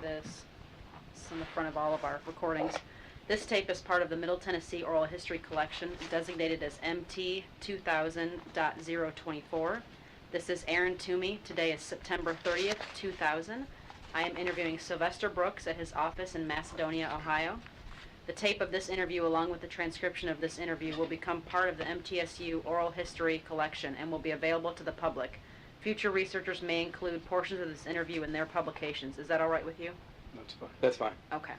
this. It's on the front of all of our recordings. This tape is part of the Middle Tennessee Oral History Collection, designated as MT 2000.024. This is Erin Toomey. Today is September 30th, 2000. I am interviewing Sylvester Brooks at his office in Macedonia, Ohio. The tape of this interview, along with the transcription of this interview, will become part of the MTSU Oral History Collection and will be available to the public. Future researchers may include portions of this interview in their publications. Is that all right with you? That's fine. Okay.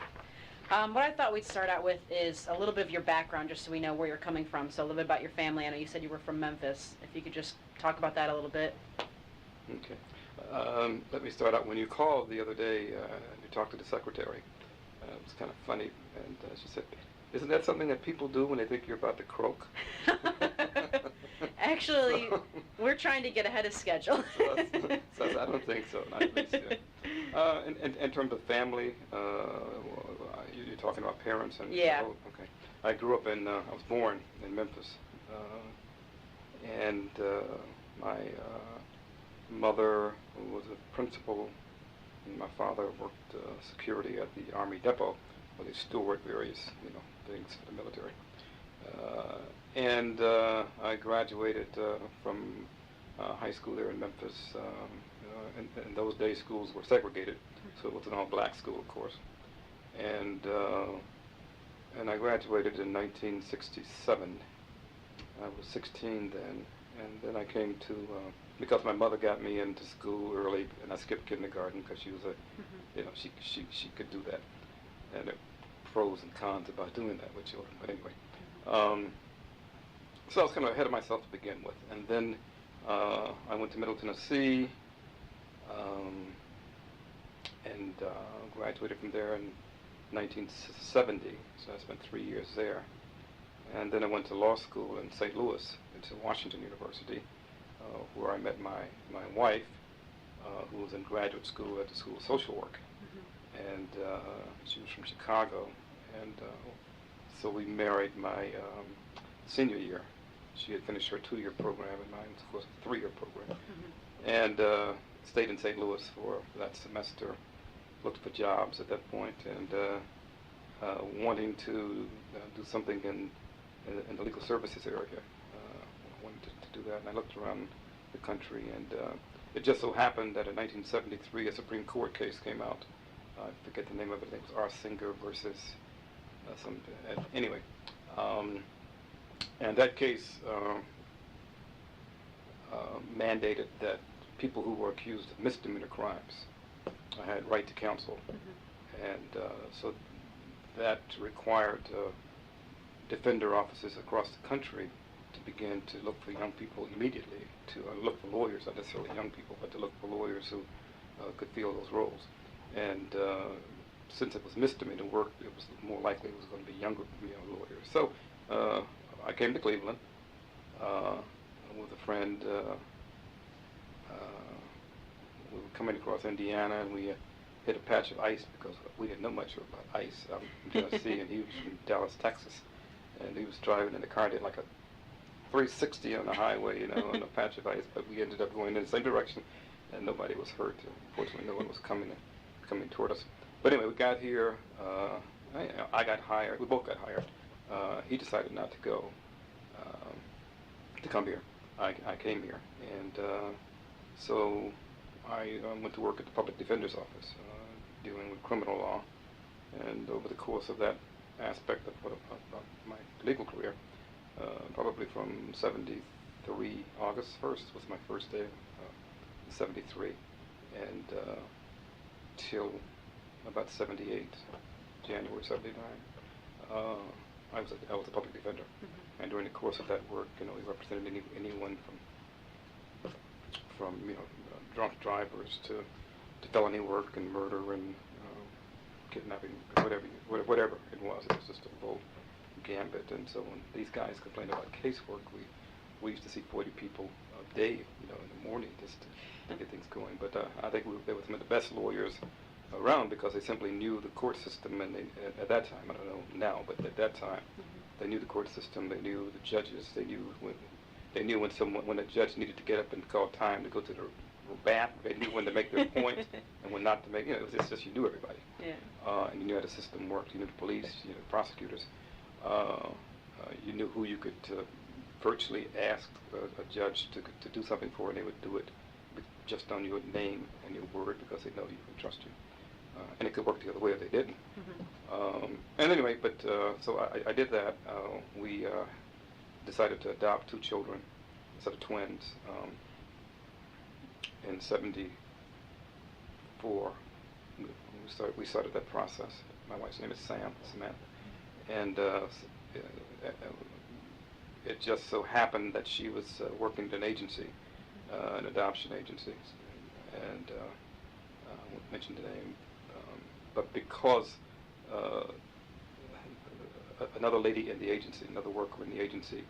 What I thought we'd start out with is a little bit of your background, just so we know where you're coming from. So a little bit about your family. I know you said you were from Memphis. If you could just talk about that a little bit. Okay. Let me start out. When you called the other day, you talked to the secretary. It was kind of funny, and she said, "Isn't that something that people do when they think you're about to croak?" Actually, we're trying to get ahead of schedule. So I don't think so. Not at least. In terms of family, you're talking about parents and yeah. Oh, okay. I grew up in. I was born in Memphis, and my mother was a principal, and my father worked security at the Army depot, where they stored various, things for the military. And I graduated from high school there in Memphis. In those days, schools were segregated, so it was an all-black school, of course. And I graduated in 1967. I was 16 then, and then I came to because my mother got me into school early, and I skipped kindergarten because she was she could do that, and there are pros and cons about doing that with children. But anyway, so I was kind of ahead of myself to begin with, and then I went to Middle Tennessee, and graduated from there in 1970. So I spent 3 years there, and then I went to law school in St. Louis, into Washington University, where I met my wife, who was in graduate school at the School of Social Work, and she was from Chicago, and so we married my senior year. She had finished her 2-year program, and mine was, of course, a 3-year program, and stayed in St. Louis for that semester, looked for jobs at that point, and wanting to do something in the legal services area. Wanted to do that, and I looked around the country, and it just so happened that in 1973 a Supreme Court case came out. I forget the name of it. I think it was R. Singer versus some. Anyway, and that case mandated that people who were accused of misdemeanor crimes had right to counsel, and so that required defender offices across the country to begin to look for young people immediately, to look for lawyers, not necessarily young people, but to look for lawyers who could fill those roles. And since it was misdemeanor work, it was more likely it was going to be younger lawyers. So I came to Cleveland with a friend. We were coming across Indiana, and we hit a patch of ice because we didn't know much about ice. I'm from Tennessee, and he was from Dallas, Texas. And he was driving in the car, did like a 360 on the highway, on a patch of ice. But we ended up going in the same direction, and nobody was hurt. Fortunately, no one was coming toward us. But anyway, we got here. I got hired. We both got hired. He decided not to go, to come here. I came here, and so I went to work at the Public Defender's Office, dealing with criminal law. And over the course of that aspect of my legal career, probably from 73, August 1st was my first day, 73, and till about 78, January 79, I was a public defender. And during the course of that work, we represented anyone from drunk drivers to felony work and murder and kidnapping, whatever it was. It was just a full gambit. And so when these guys complained about casework, we used to see 40 people a day, in the morning, just to get things going. But I think they were some of the best lawyers around because they simply knew the court system, and at that time, I don't know now, but at that time, they knew the court system. They knew the judges. They knew when a judge needed to get up and call time to go to the were bad. They knew when to make their point and when not to make. It's just you knew everybody. Yeah. And you knew how the system worked. You knew the police. You knew the prosecutors. You knew who you could virtually ask a judge to do something for, and they would do it just on your name and your word because they know you can trust you. And it could work the other way if they didn't. Mm-hmm. And anyway, so I did that. We decided to adopt 2 children instead of twins in '74. We started that process. My wife's name is Samantha, and it just so happened that she was working at an agency, an adoption agency, and I won't mention the name, but because another lady in the agency, another worker in the agency,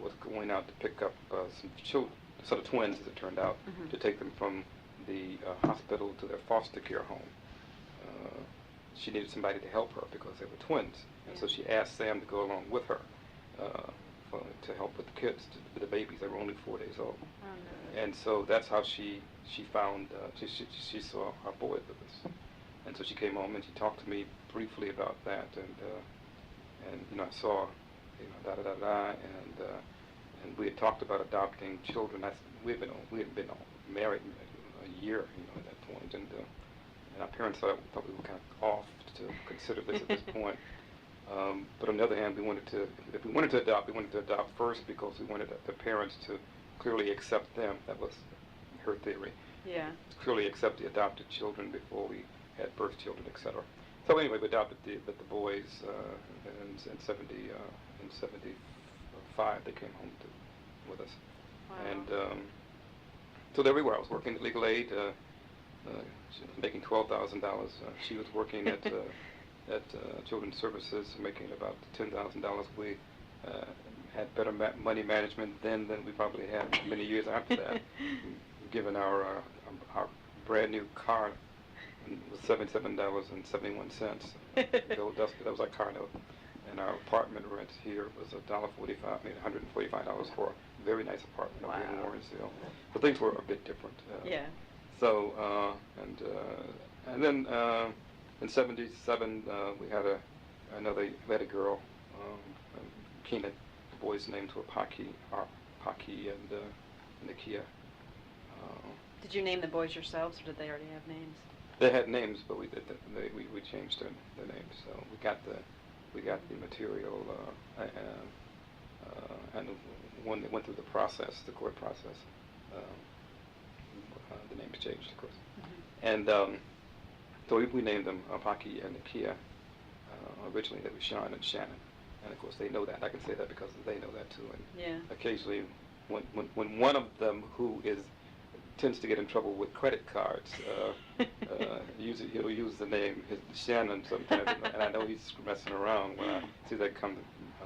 was going out to pick up some children, sort of twins as it turned out, Mm-hmm. to take them from the hospital to their foster care home. She needed somebody to help her because they were twins, and so she asked Sam to go along with her to help with the kids, with the babies. They were only 4 days old. Oh, no. And so that's how she found, she saw our boy with us. And so she came home and she talked to me briefly about that, and I saw, and we had talked about adopting children. We had been married a year, at that point, and our parents thought we were kind of off to consider this at this point. But on the other hand, if we wanted to adopt first because we wanted the parents to clearly accept them. That was her theory. Yeah. To clearly accept the adopted children before we had birth children, etc. So anyway, we adopted the boys in 75. They came home with us. Wow. And so there we were. I was working at Legal Aid. She was making $12,000. She was working at Children's Services, making about $10,000. We had better money management then than we probably had many years after that. Given our brand new car was $77.71. That was our car note, and our apartment rent here was $1.45. $145 for a very nice apartment over in Warrensville. So things were a bit different. Yeah. So and then in '77 we had a girl, Keenan. The boys' names were Paki and Nakia. Did you name the boys yourselves, or did they already have names? They had names, but we changed their names. So we got the material, and when they went through the court process, the names changed, of course. Mm-hmm. And so we named them Paki and Nakia. Originally they were Sean and Shannon, and of course they know that. I can say that because they know that too. And yeah. Occasionally, when one of them who tends to get in trouble with credit cards, he'll use the name Shannon sometimes, and I know he's messing around when I see that come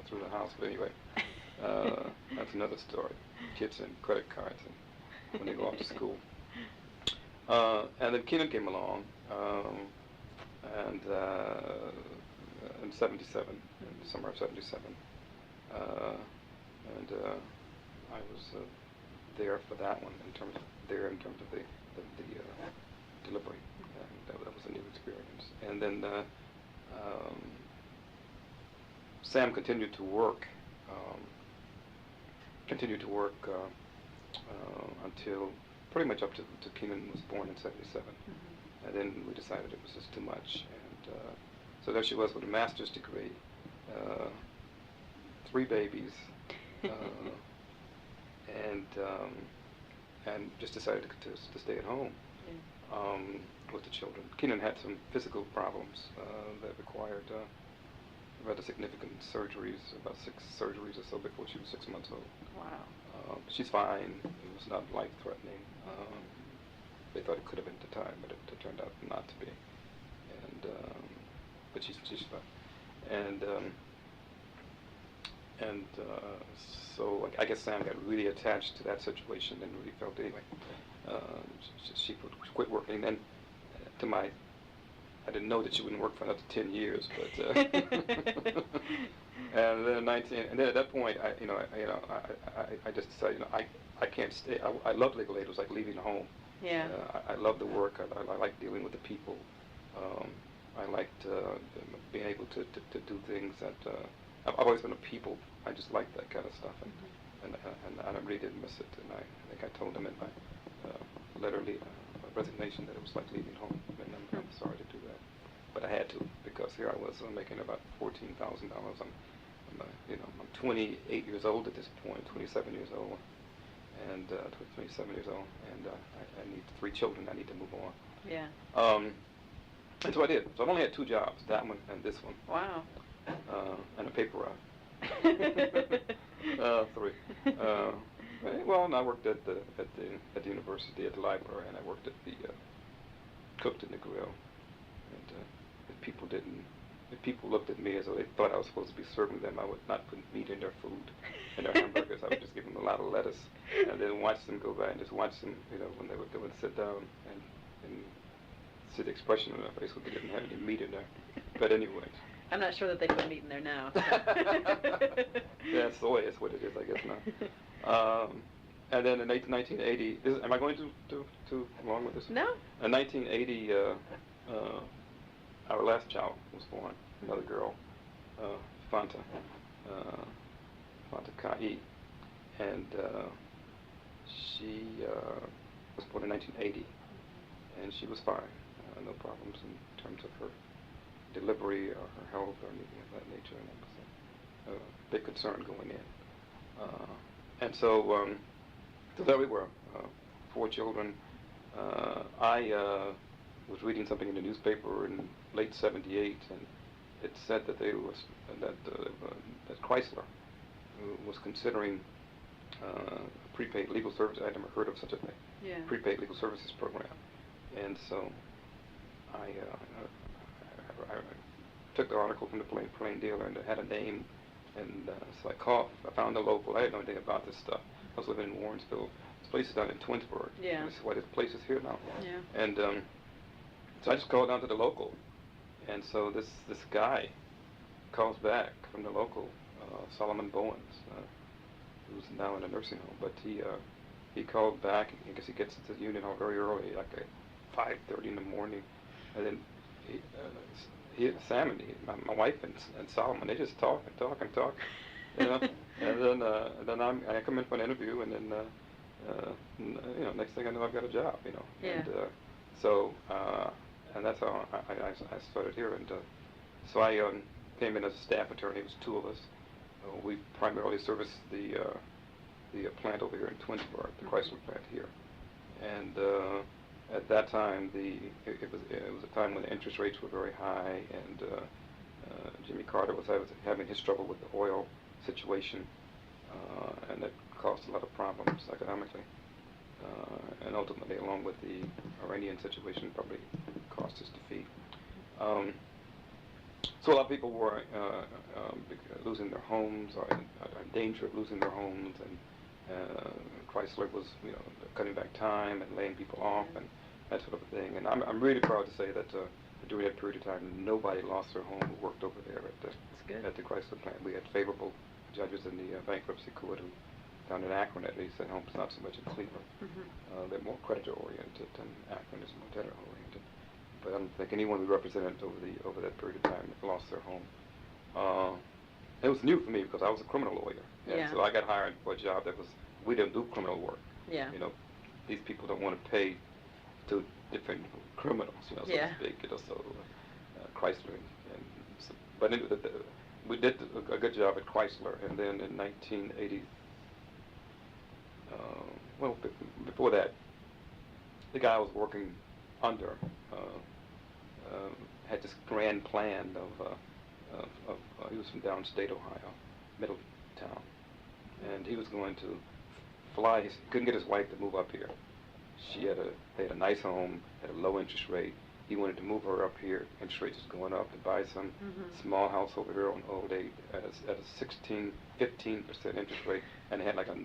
through the house. But anyway, that's another story. Kids and credit cards and when they go off to school. And then Keenan came along, and in '77, in the summer of '77, and I was there for that one in terms of the delivery, and that was a new experience. And then Sam continued to work until pretty much up to Keenan was born in '77, mm-hmm. And then we decided it was just too much, and so there she was with a master's degree, 3 babies, and just decided to stay at home with the children. Keenan had some physical problems that required rather significant surgeries, about 6 surgeries or so before she was 6 months old. Wow. She's fine. It was not life-threatening. They thought it could have been at the time, but it turned out not to be. And but she's fine. And so I guess Sam got really attached to that situation and really felt anyway. She quit working. And I didn't know that she wouldn't work for another 10 years, but and then at that point, I just decided, I can't stay. I loved Legal Aid. It was like leaving home. Yeah. I love the work. I like dealing with the people. I liked being able to do things that I've always been a people. I just like that kind of stuff, and I really didn't miss it. And I think I told them in my letter resignation that it was like leaving home, and I'm sorry to do that, but I had to, because here I was making about $14,000. I'm 28 years old at this point, 27 years old, and 27 years old, and I need 3 children. I need to move on. Yeah. And so I did. So I've only had 2 jobs, that one and this one. Wow. And a paper route. 3. Well, and I worked at the university, at the library, and I worked at the cooked in the grill. And if people looked at me as though they thought I was supposed to be serving them, I would not put meat in their food, in their hamburgers. I would just give them a lot of lettuce, and then watch them go by and just watch them, when they would go and sit down and see the expression on their face when they didn't have any meat in there. But anyway. I'm not sure that they put meat in there now. So. Yeah, soy is what it is, I guess now. And then in 1980, am I going too long with this? No. In 1980, our last child was born, another girl, Fanta Kai, and she was born in 1980, and she was fine, no problems in terms of her delivery or her health or anything of that nature, and that was a big concern going in. And so there we were, 4 children. I was reading something in the newspaper in late '78, and it said that that Chrysler was considering a prepaid legal service. I'd never heard of such a thing. Yeah. Prepaid legal services program, and so I took the article from the plain dealer, and it had a name, and so I called. I found a local. I didn't know anything about this stuff. I was living in Warrensville. This place is down in Twinsburg. Yeah. And this is why this place is here now. Yeah. And so I just called down to the local, and so this guy calls back from the local, Solomon Bowens, who's now in a nursing home. But he called back. I guess he gets to the Union Hall very early, like at 5:30 in the morning, and then Sam and my wife and Solomon, they just talk and talk and talk, and then I come in for an interview, and then next thing I know, I've got a job, Yeah. and so and that's how I started here, and so I came in as a staff attorney. It was 2 of us. We primarily serviced the plant over here in Twinsburg, the Chrysler plant here, and at that time, it was a time when the interest rates were very high, and Jimmy Carter was having his trouble with the oil situation, and that caused a lot of problems economically, and ultimately, along with the Iranian situation, probably caused his defeat. So a lot of people were losing their homes, or in danger of losing their homes, and Chrysler was, cutting back time and laying people off and that sort of thing. And I'm really proud to say that during that period of time, nobody lost their home who worked over there at the Chrysler plant. We had favorable judges in the bankruptcy court who, down in Akron at least, and homes not so much in Cleveland. Mm-hmm. They're more creditor-oriented, and Akron is more debtor-oriented. But I don't think anyone we represented over that period of time lost their home. It was new for me because I was a criminal lawyer, and so I got hired for a job we didn't do criminal work. Yeah. These people don't want to pay to defend criminals, so to speak. So Chrysler, but anyway, we did a good job at Chrysler, and then in 1980, before that, the guy I was working under had this grand plan of he was from downstate Ohio, Middletown, and he was going to fly. He couldn't get his wife to move up here. They had a nice home at a low interest rate. He wanted to move her up here. Interest rates was going up, to buy some small house over here on Old 8 at a 15% interest rate, and they had like a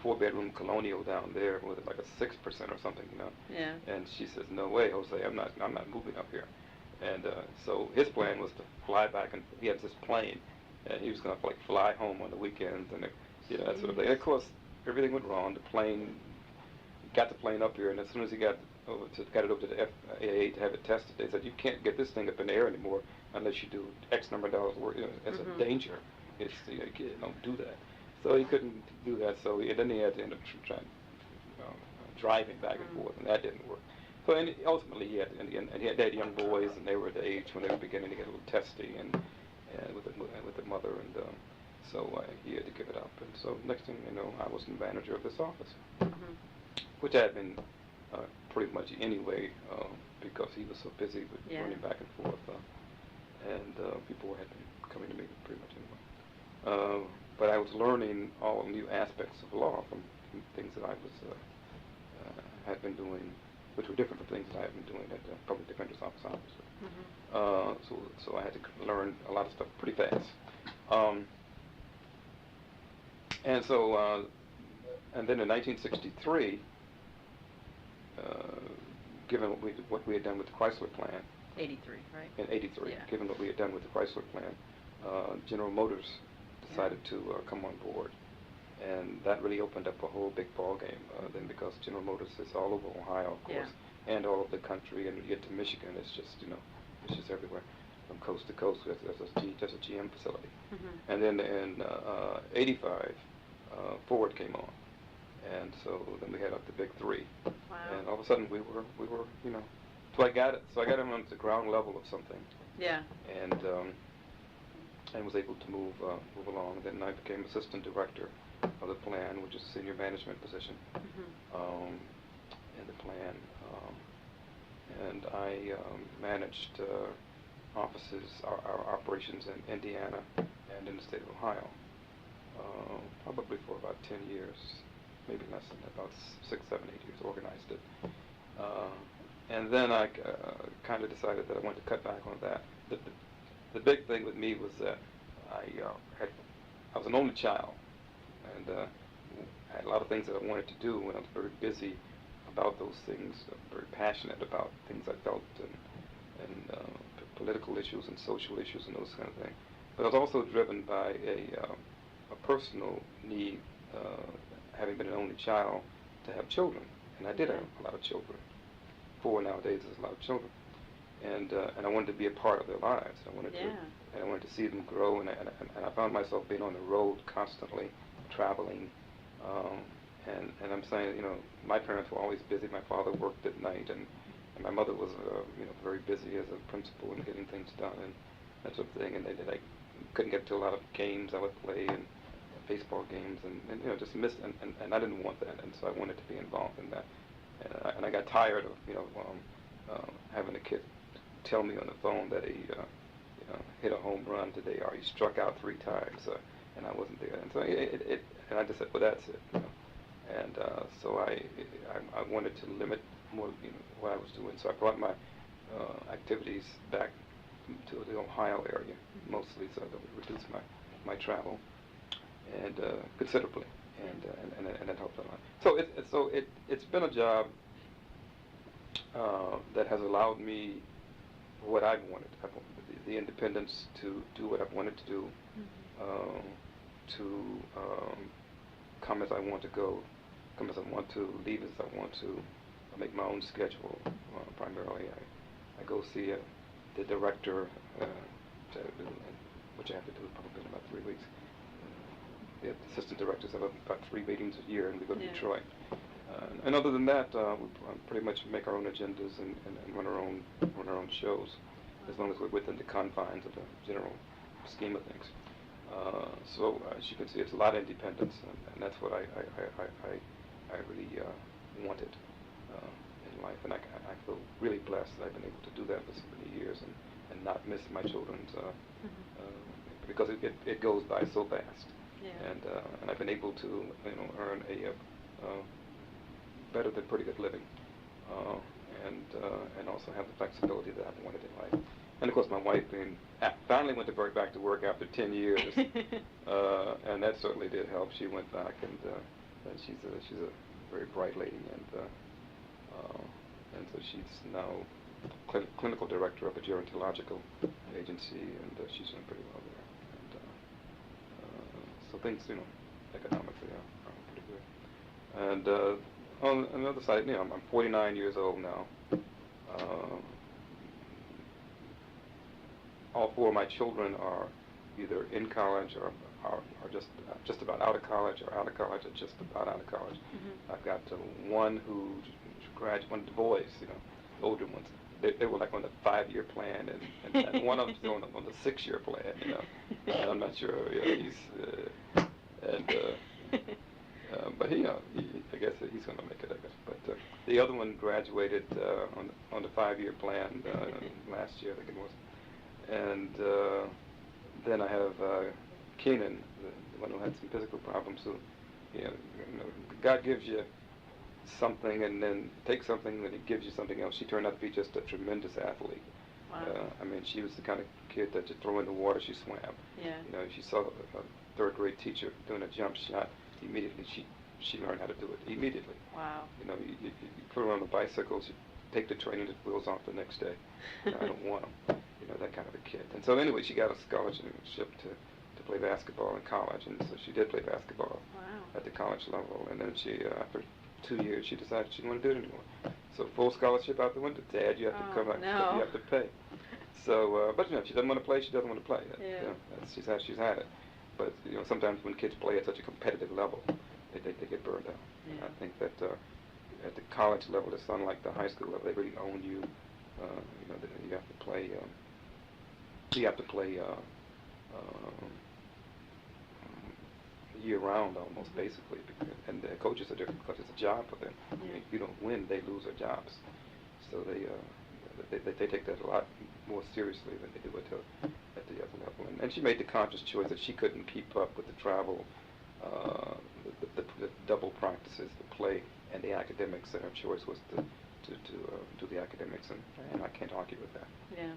4-bedroom colonial down there with like a 6% or something, Yeah. And she says, "No way, Jose, I'm not moving up here." And so his plan was to fly back, and he had this plane, and he was going to fly home on the weekends, and that sort of thing. And of course, everything went wrong. The plane got the plane up here, and as soon as he got it over to the FAA to have it tested, they said, you can't get this thing up in the air anymore unless you do X number of dollars work. You know, it's a danger. It's, you know, you don't do that. So he couldn't do that. So then he had to end up trying driving back and forth, and that didn't work. So ultimately, he had young boys, and they were at the age when they were beginning to get a little testy, and with the mother, and so he had to give it up. And so next thing you know, I was the manager of this office, which I had been pretty much anyway, because he was so busy with running back and forth, and people had been coming to me pretty much anyway. But I was learning all new aspects of law from things that I was had been doing, which were different from things that I had been doing at the public defender's office, obviously. So I had to learn a lot of stuff pretty fast. And so, and then in 1963, given what we had done with the Chrysler Plan. 83, right? In 83, yeah. Given what we had done with the Chrysler Plan, General Motors decided to come on board. And that really opened up a whole big ball game then, because General Motors is all over Ohio, of course, and all over the country. And when you get to Michigan, it's just, you know, it's just everywhere, from coast to coast. There's a GM facility. And then in 85, Ford came on, and so then we had up the big three. Wow. And all of a sudden we were, you know. So I got him on the ground level of something. Yeah. And was able to move along. Then I became assistant director of the plan, which is a senior management position in the plan. And I managed offices, our operations in Indiana and in the state of Ohio, probably for about 10 years, maybe less than that, about 6, 7, 8 years, organized it. And then I kind of decided that I wanted to cut back on that. The big thing with me was that I was an only child, and I had a lot of things that I wanted to do, and I was very busy about those things, very passionate about things I felt, and political issues and social issues and those kind of things. But I was also driven by a personal need, having been an only child, to have children, and I did have a lot of children. 4 nowadays is a lot of children. And I wanted to be a part of their lives. I wanted to see them grow, and I found myself being on the road constantly, traveling. And I'm saying, you know, my parents were always busy. My father worked at night, and my mother was, you know, very busy as a principal and getting things done and that sort of thing. And I couldn't get to a lot of games I would play, and baseball games, and you know, just missed. And I didn't want that, and so I wanted to be involved in that. And I got tired of, you know, having a kid tell me on the phone that he you know, hit a home run today, or he struck out 3 times, and I wasn't there. And so and I just said, well, that's it. You know? And so I wanted to limit more, you know, what I was doing. So I brought my activities back to the Ohio area mostly, so that would reduce my travel and considerably, and that helped a lot. So it's been a job that has allowed me what I've wanted, the independence to do what I've wanted to do, to come as I want to go, come as I want to, leave as I want to, make my own schedule. Primarily, I go see the director, which I have to do probably in about 3 weeks. The assistant directors have about 3 meetings a year, and we go to Detroit. And other than that, we pretty much make our own agendas and run our own shows, as long as we're within the confines of the general scheme of things. So as you can see, it's a lot of independence, and that's what I really wanted in life. And I feel really blessed that I've been able to do that for so many years and not miss my children's, because it goes by so fast. And I've been able to, you know, earn a better than pretty good living, and also have the flexibility that I've wanted in life. And of course, my wife finally went back to work after 10 years, and that certainly did help. She went back, and she's a very bright lady, and so she's now clinical director of a gerontological agency, and she's doing pretty well there. And so things, you know, economically are pretty good. And on another side, you know, I'm 49 years old now. Uh, all four of my children are either in college or are just about out of college, or out of college, or just about out of college. Mm-hmm. I've got one who graduated, one of the boys, you know, the older ones. They were like on the 5-year plan, and one of them's on the 6-year plan, you know. And I'm not sure, you know, but he, I guess he's going to make it, I guess. But the other one graduated on the 5-year plan last year, I think it was. And then I have Keenan, the one who had some physical problems. Who, you know, God gives you something, and then takes something, and He gives you something else. She turned out to be just a tremendous athlete. Wow. I mean, she was the kind of kid that you throw in the water, she swam. Yeah. You know, she saw a 3rd grade teacher doing a jump shot. Immediately, she learned how to do it. Immediately. Wow. You know, you put her on the bicycles, you take the training wheels off the next day. I don't want them. You know, that kind of a kid. And so anyway, she got a scholarship to play basketball in college, and so she did play basketball at the college level. And then she, after 2 years, she decided she didn't want to do it anymore. So full scholarship out the window. Dad, you have to come out. No. You have to pay. So, but you know, if she doesn't want to play, she doesn't want to play. Yeah. You know, she's had it. But you know, sometimes when kids play at such a competitive level, they get burned out. Yeah. I think that at the college level, it's unlike the high school level. They really own you. You know, you have to play. You have to play year-round almost, basically, and the coaches are different because it's a job for them. Yeah. I mean, if you don't win, they lose their jobs. So they take that a lot more seriously than they do at the other level. And she made the conscious choice that she couldn't keep up with the travel, the double practices, the play, and the academics, and her choice was to do the academics, and I can't argue with that. Yeah.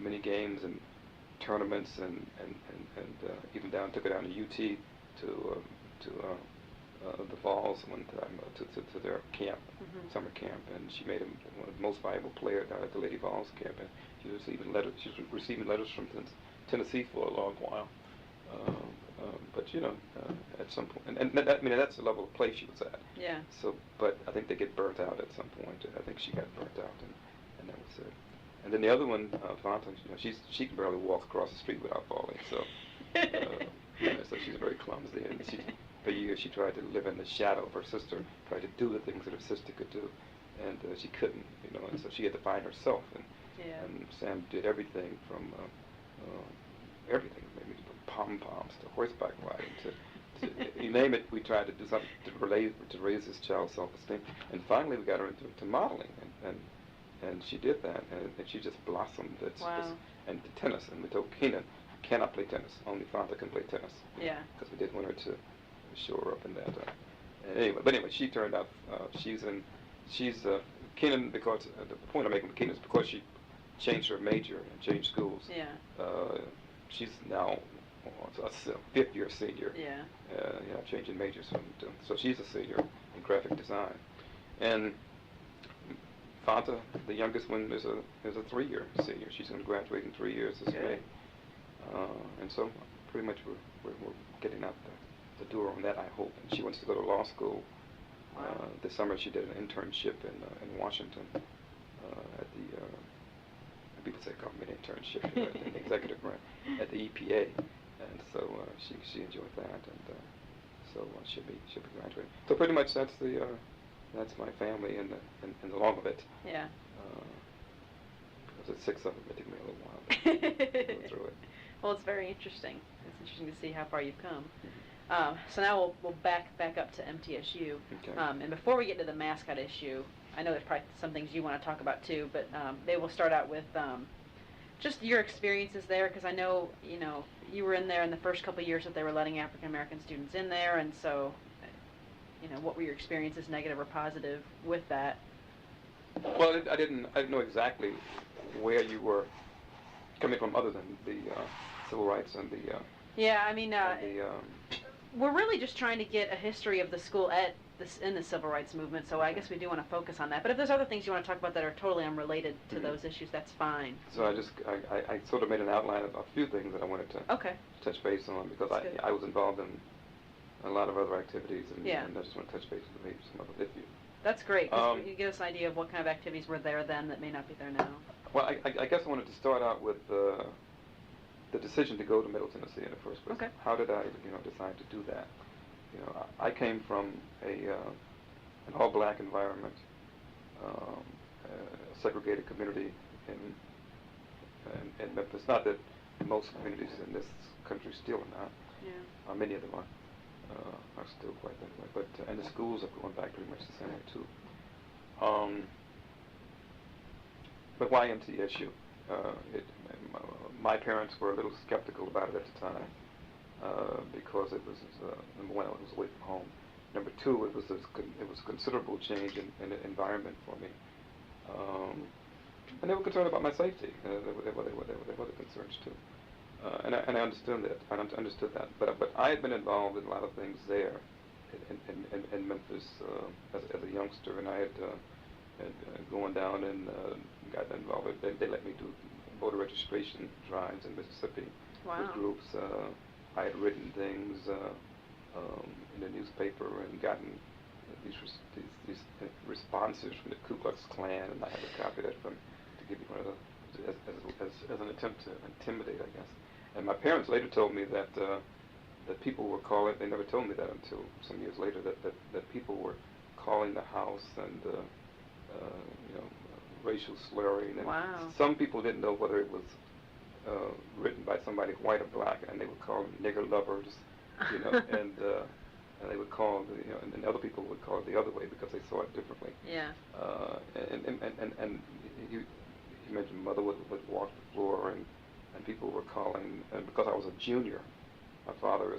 Many games and tournaments, and even took her down to UT to the Falls one time to their camp, summer camp, and she made him one of the most valuable players down at the Lady Falls camp, and she was receiving letters from Tennessee for a long while. But you know, at some point, and that, I mean, that's the level of play she was at. Yeah. So, but I think they get burnt out at some point. I think she got burnt out, and that was it. And then the other one, Fanta, you know, she can barely walk across the street without falling. So, yeah, so she's very clumsy, and for years she tried to live in the shadow of her sister, tried to do the things that her sister could do, and she couldn't, you know, and so she had to find herself. And Sam did everything from everything, maybe from pom-poms to horseback riding to you name it. We tried to do something to raise this child's self-esteem, and finally we got her into modeling, and she did that, and she just blossomed. And to tennis, and we told Keenan, cannot play tennis. Only Fanta can play tennis. Yeah. Because we didn't want her to show her up in that. And anyway, she turned out. She's Keenan, because the point I'm making with Keenan is because she changed her major and changed schools. Yeah. She's now a 5th-year senior. Yeah. You know, changing majors. So she's a senior in graphic design, and Fanta, the youngest one, is a 3-year senior. She's going to graduate in 3 years this May. And so pretty much we're getting out the door on that, I hope. And she wants to go to law school. Wow. This summer she did an internship in Washington at the people say call it an internship, an executive branch at the EPA, and so she enjoyed that, and so she'll be graduating. So pretty much that's my family and the long of it. Yeah. Because there's 6 of them, it took me a little while to go through it. Well, it's very interesting. It's interesting to see how far you've come. So now we'll back up to MTSU. Okay. And before we get to the mascot issue, I know there's probably some things you want to talk about too, but they will start out with just your experiences there, because I know, you know, you were in there in the first couple of years that they were letting African American students in there, and so, you know, what were your experiences, negative or positive, with that? Well, I didn't know exactly where you were coming from, other than the civil rights and the. Yeah, I mean, we're really just trying to get a history of the school in the civil rights movement, so I guess we do want to focus on that. But if there's other things you want to talk about that are totally unrelated to those issues, that's fine. So I sort of made an outline of a few things that I wanted to touch base on, because I was involved in a lot of other activities, and, Yeah. and I just want to touch base with maybe some other with you. That's great, because you give us an idea of what kind of activities were there then that may not be there now. Well, I guess I wanted to start out with the decision to go to Middle Tennessee in the first place. Okay. How did I, decide to do that? I came from an all-black environment, a segregated community in Memphis. Not that most communities in this country still are not. Yeah. Many of them are still quite that way. But and the schools are going back pretty much the same way too. But why MTSU? My parents were a little skeptical about it at the time because it was number one, it was away from home. Number two, it was a considerable change in the environment for me, and they were concerned about my safety. There were other concerns too, and I understood that. But I had been involved in a lot of things there in Memphis as a youngster, and I had going down and got involved. They let me do voter registration drives in Mississippi with groups. I had written things in the newspaper and gotten these responses from the Ku Klux Klan, and I have a copy of that to give you one of as an attempt to intimidate, I guess. And my parents later told me that people were calling. They never told me that until some years later. That people were calling the house and racial slurring, and some people didn't know whether it was written by somebody white or black, and they would call them nigger lovers, and they would call and other people would call it the other way because they saw it differently. Yeah. And you mentioned mother would walk the floor, and people were calling, and because I was a junior, my father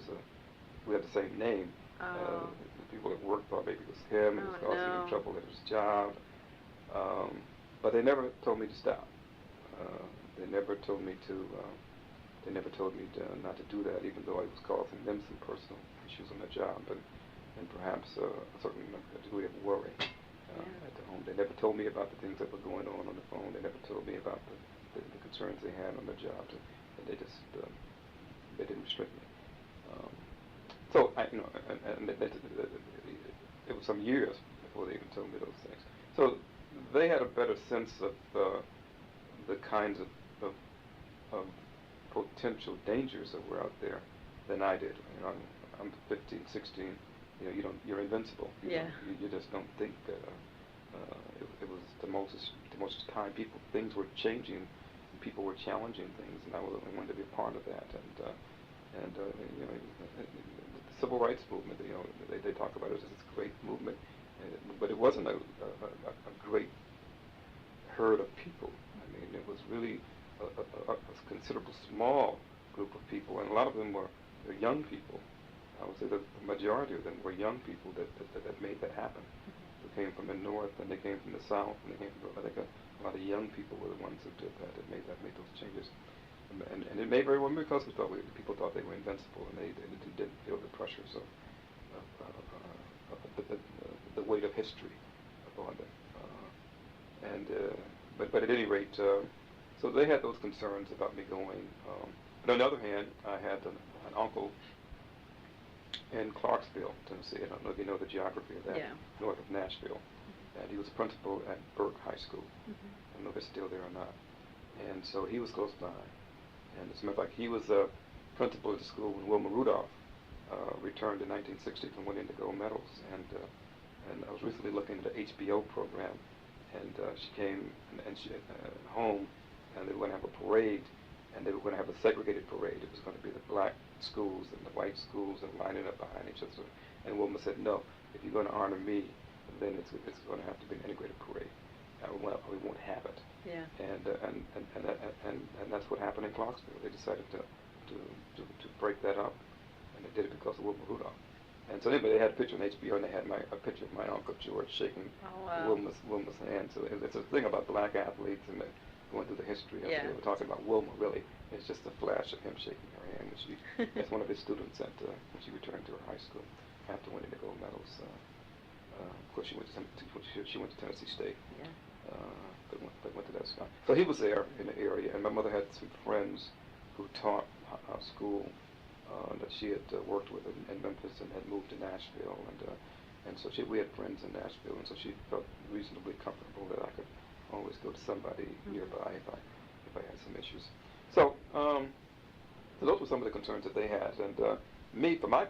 we had the same name. Oh. The people at work thought maybe it was him, and it was causing him trouble at his job. But they never told me to stop. They never told me to. They never told me not to do that, even though I was causing them some personal issues on the job, and perhaps a certain degree of worry at the home. They never told me about the things that were going on the phone. They never told me about the concerns they had on the job, and they just they didn't restrict me. So it was some years before they even told me those things. So they had a better sense of the kinds of potential dangers that were out there than I did. I'm 15, 16. You're invincible. You just don't think that it was the most time things were changing, and people were challenging things, and I wanted to be a part of that. And the civil rights movement. They talk about it as this great movement, but it wasn't a great herd of people. I mean, it was really a considerable small group of people, and a lot of them were young people. I would say the majority of them were young people that made that happen. They came from the north, and they came from the south, and they came from, I think a lot of young people were the ones who did that made those changes. And it may very well be because people thought they were invincible, and they didn't feel the pressures of the weight of history upon them. But at any rate, so they had those concerns about me going. But on the other hand, I had an uncle in Clarksville, Tennessee. I don't know if you know the geography of that, north of Nashville. And he was principal at Burke High School. I don't know if it's still there or not. And so he was close by. And as a matter of fact, he was a principal at the school when Wilma Rudolph returned in 1960 from winning the gold medals. And I was recently looking at the HBO program, and she came home, and they were going to have a parade, and they were going to have a segregated parade. It was going to be the black schools and the white schools and lining up behind each other. And Wilma said, no, if you're going to honor me, then it's going to have to be an integrated parade. We won't have it. Yeah. And that's what happened in Clarksville. They decided to break that up, and they did it because of Wilma Rudolph. And so anyway, they had a picture on HBO, and they had a picture of my Uncle George shaking Wilma's hand. So it's a thing about black athletes and going through the history of it. They were talking about Wilma, really. It's just a flash of him shaking her hand as one of his students when she returned to her high school after winning the gold medals. Of course, she went to Tennessee State. Yeah. But went to that school. So he was there in the area, and my mother had some friends who taught school that she had worked with in Memphis and had moved to Nashville, and so we had friends in Nashville, and so she felt reasonably comfortable that I could always go to somebody nearby if I had some issues. So, so those were some of the concerns that they had, and me, for my,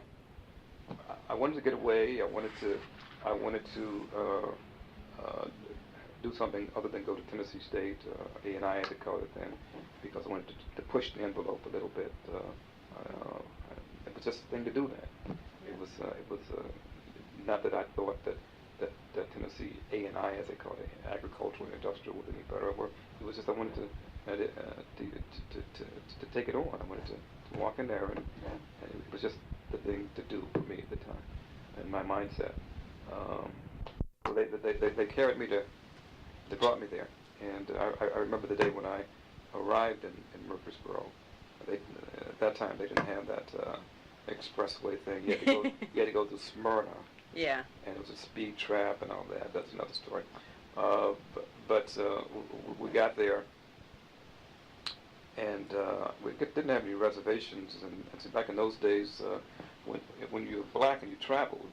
I wanted to get away. I wanted to do something other than go to Tennessee State, A&I as they call it then, because I wanted to push the envelope a little bit. It was just a thing to do that. It was not that I thought that Tennessee A&I, as they call it, agricultural and industrial, was any better. It was just I wanted to take it on. I wanted to walk in there, and it was just the thing to do for me at the time, and my mindset. So they carried me they brought me there, and I remember the day when I arrived in Murfreesboro. At that time they didn't have that expressway thing. You had to go through Smyrna. Yeah. And it was a speed trap and all that. That's another story. But we got there, and we didn't have any reservations. And so back in those days, when you were black and you traveled,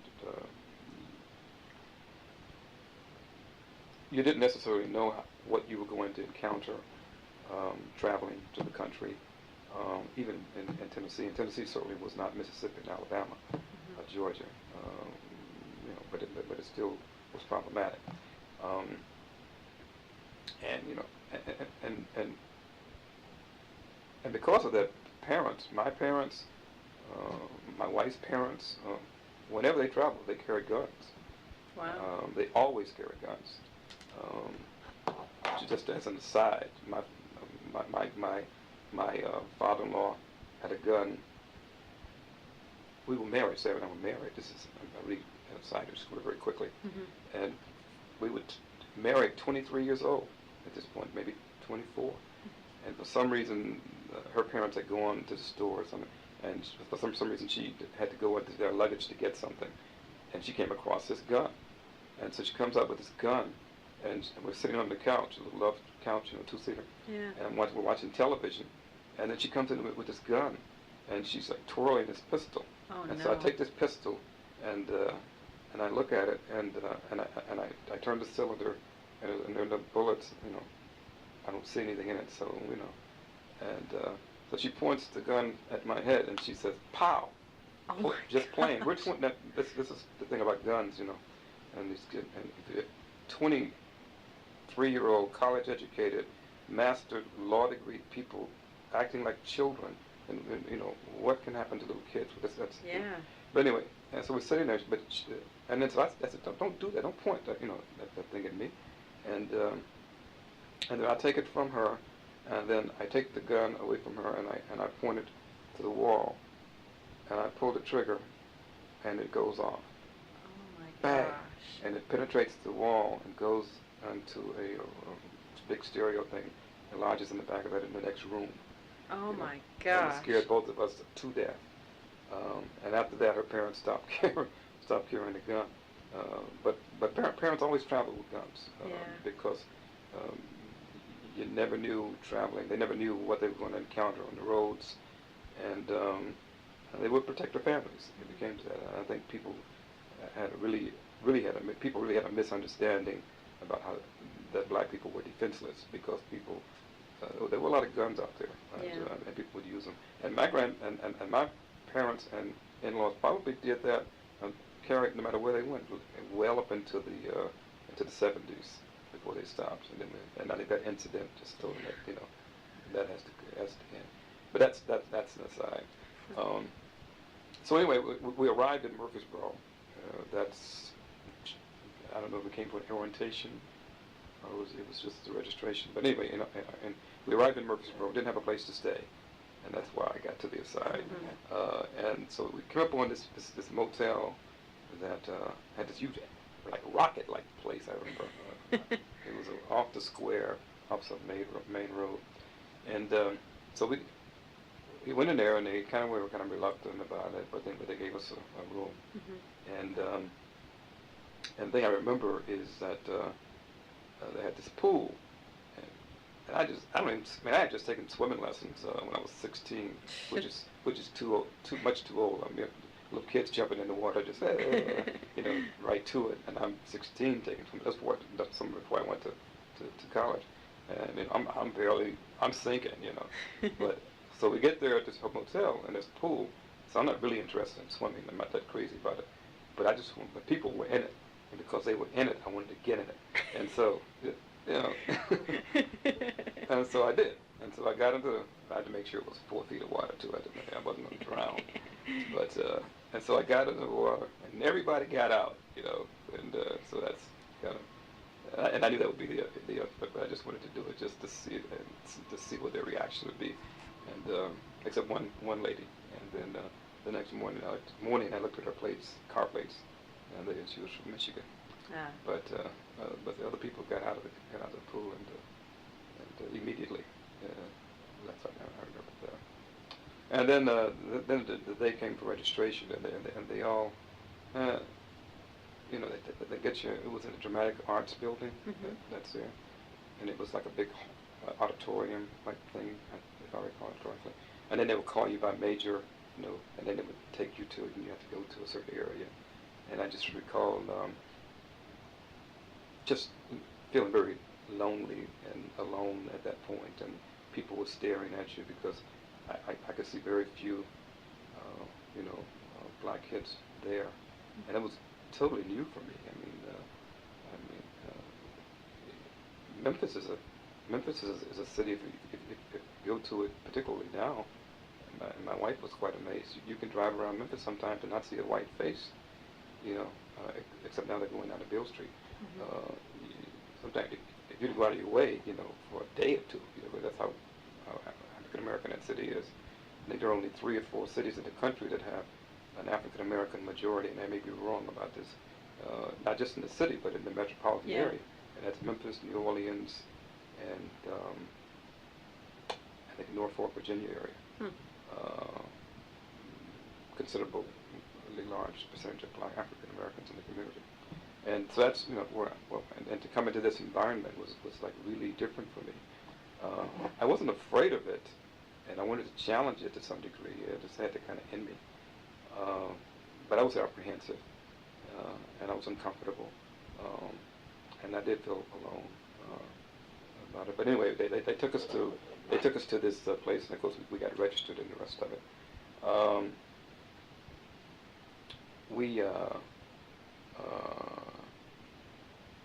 you didn't necessarily know what you were going to encounter traveling to the country, even in Tennessee. And Tennessee certainly was not Mississippi and Alabama, Georgia, but it still was problematic. And because of that, my parents, my wife's parents, whenever they traveled, they carried guns. Wow. They always carried guns. Just as an aside, my father-in-law had a gun. We were married. Sarah and I were married. This is I read an aside to score very quickly, and we were married 23 years old at this point, maybe 24. And for some reason, her parents had gone to the store or something, and for some reason she had to go into their luggage to get something, and she came across this gun, and so she comes up with this gun. And we're sitting on the couch, a little love couch, two-seater. Yeah. And we're watching television. And then she comes in with this gun, and she's like twirling this pistol. Oh, and no. so I take this pistol, and I look at it, and I turn the cylinder, and there are no bullets. I don't see anything in it. So and so she points the gun at my head, and she says, "Pow!" Oh, just plain. We're 20. This is the thing about guns, and these kids, and 23-year-old, college-educated, mastered, law-degree people acting like children, and what can happen to little kids with this? Yeah. But anyway, and so we're sitting there, and then so I said, don't do that, don't point that thing at me, and then I take it from her, and then I take the gun away from her, and I point it to the wall, and I pull the trigger, and it goes off. Oh my Bang. gosh. And it penetrates the wall and goes into a big stereo thing and lodges in the back of it in the next room. Oh my And gosh. it scared both of us to death. And after that, her parents stopped carrying the gun. But parents always traveled with guns because you never knew traveling. They never knew what they were going to encounter on the roads, and they would protect their families. It became to that. I think people people really had a misunderstanding about how that black people were defenseless because people there were a lot of guns out there, and people would use them. And my my parents and in-laws probably did that, carried no matter where they went, well up into the 70s before they stopped. And I think that incident just told them that that has to end. But that's an aside. So anyway, we arrived in Murfreesboro. I don't know if it came for an orientation or it was just the registration. But anyway, and we arrived in Murfreesboro, didn't have a place to stay, and that's why I got to the aside. And so we came up on this motel that had this huge, like rocket-like place. I remember it was off the square, off some main road, and so we went in there, and we were kind of reluctant about it, but they gave us a room. And the thing I remember is that they had this pool, And I don't even, I mean, I had just taken swimming lessons when I was 16, which is too much too old. I mean, little kids jumping in the water, just you know, right to it. And I'm 16 taking swimming. That's summer before I went to college. And you know, I'm sinking, you know. But so we get there at this hotel and this pool. So I'm not really interested in swimming. I'm not that crazy about it. But but people were in it, and because they were in it, I wanted to get in it. And so, you know, and so I did. And so I got I had to make sure it was 4 feet of water too. I wasn't going to drown. But and so I got into the water, and everybody got out, you know. And so that's kind of, and I knew that would be the but I just wanted to do it just to see it and to see what their reaction would be. And except one lady, and then. The next morning, I looked at her car plates, and she was from Michigan. Ah. But the other people got out of the pool and immediately. That's what I remember that. And then the day came for registration, and they all, you know, they get you. It was in a dramatic arts building. Mm-hmm. That's there, and it was like a big auditorium like thing, if I recall it correctly. And then they would call you by major. You know, and then it would take you to it, and you have to go to a certain area. And I just recall just feeling very lonely and alone at that point, and people were staring at you because I could see very few, you know, black kids there, and it was totally new for me. Memphis is a city. If you go to it, particularly now. And my wife was quite amazed. You can drive around Memphis sometimes and not see a white face, you know, except now they're going down to Beale Street. Mm-hmm. Sometimes if you go out of your way, you know, for a day or two, you know, that's how African American that city is. I think there are only 3 or 4 cities in the country that have an African American majority, and I may be wrong about this. Not just in the city, but in the metropolitan area. And that's Memphis, New Orleans, and I think Norfolk, Virginia area. Hmm. Considerably large percentage of black African Americans in the community, and so that's, you know, and to come into this environment was like really different for me. I wasn't afraid of it, and I wanted to challenge it to some degree. It just had to kind of in me, but I was apprehensive, and I was uncomfortable, and I did feel alone about it. But anyway, they took us to this place, and of course we got registered and the rest of it. We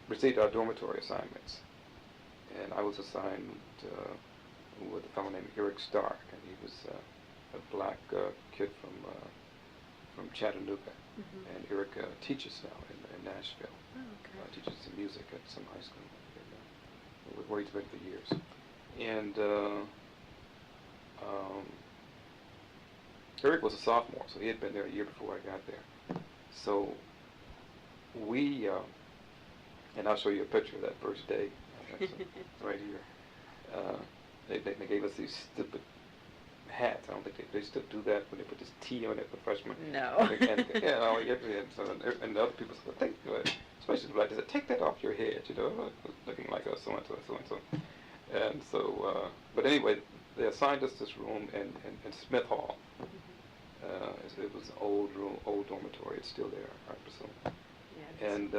received our dormitory assignments, and I was assigned with a fellow named Eric Stark, and he was a black kid from Chattanooga, Mm-hmm. and Eric teaches now in Nashville. Oh, okay. Teaches some music at some high school where he's been for years. And Eric was a sophomore, so he had been there a year before I got there. So we, and I'll show you a picture of that first day. That's right here. They gave us these stupid hats. I don't think they still do that when they put this T on it for freshmen. No. And the other people said, especially the black, they said, take that off your head, you know, looking like a so-and-so, so-and-so. And so, but anyway, they assigned us this room in Smith Hall. It was an old room, old dormitory. It's still there, I presume. Yeah, and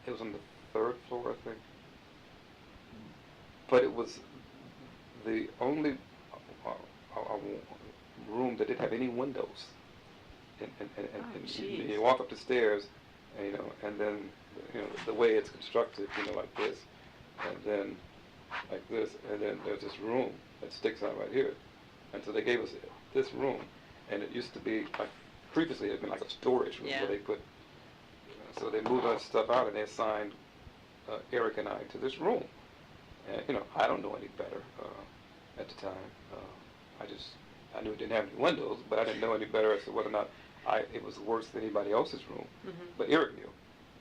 it was on the 3rd floor, I think. But it was the only room that didn't have any windows. And you walk up the stairs, and, you know, and then, you know, the way it's constructed, you know, like this, and then like this, and then there's this room that sticks out right here. And so they gave us this room, and it used to be like, previously it had been like a storage room where they put, so they moved our stuff out and they assigned Eric and I to this room. And, you know, I don't know any better at the time. I knew it didn't have any windows, but I didn't know any better as to whether or not it was worse than anybody else's room. Mm-hmm. But Eric knew.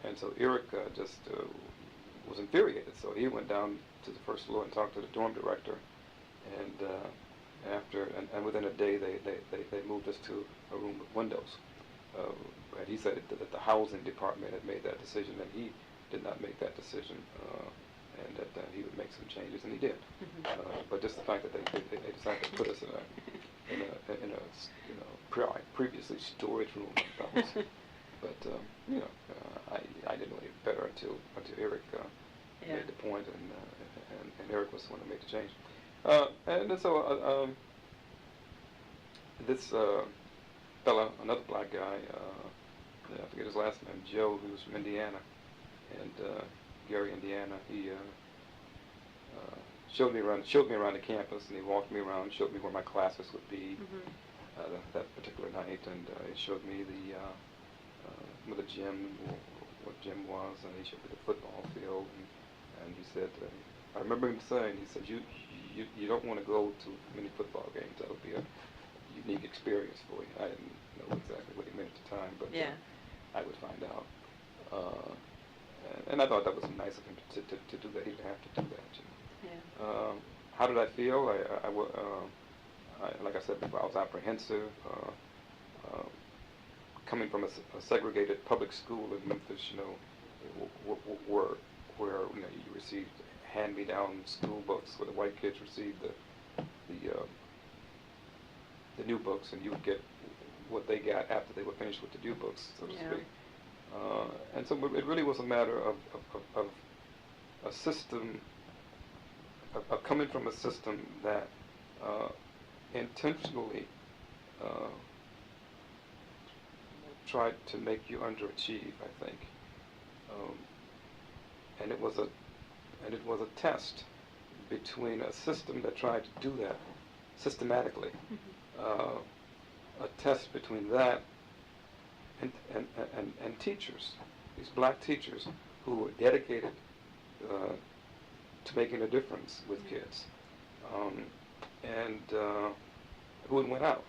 And so Eric just was infuriated. So he went down to the 1st floor and talked to the dorm director. And within a day, they moved us to a room with windows. And he said that the housing department had made that decision, and he did not make that decision. and that he would make some changes, and he did. But just the fact that they decided to put us in a previously storage room, that was, but I didn't know any better until Eric made the point, and Eric was the one who made the change. And then so this fella, another black guy, I forget his last name, Joe, who was from Indiana, and Gary, Indiana. He showed me around the campus, and he walked me around, showed me where my classes would be that particular night, and he showed me where the gym, what gym was, and he showed me the football field, and he said, I remember him saying, he said, you don't want to go to many football games. That would be a unique experience for you. I didn't know exactly what he meant at the time, but I would find out. And I thought that was nice of him to do that. He didn't have to do that. How did I feel? Like I said before, I was apprehensive. Coming from a segregated public school in Memphis, where you received hand-me-down school books, where the white kids received the new books, and you would get what they got after they were finished with the new books, so to speak. And so it really was a matter of a system, of coming from a system that intentionally tried to make you underachieve, I think. And it was a test between a system that tried to do that systematically, a test between that and teachers, these black teachers who were dedicated to making a difference with kids, and who went out,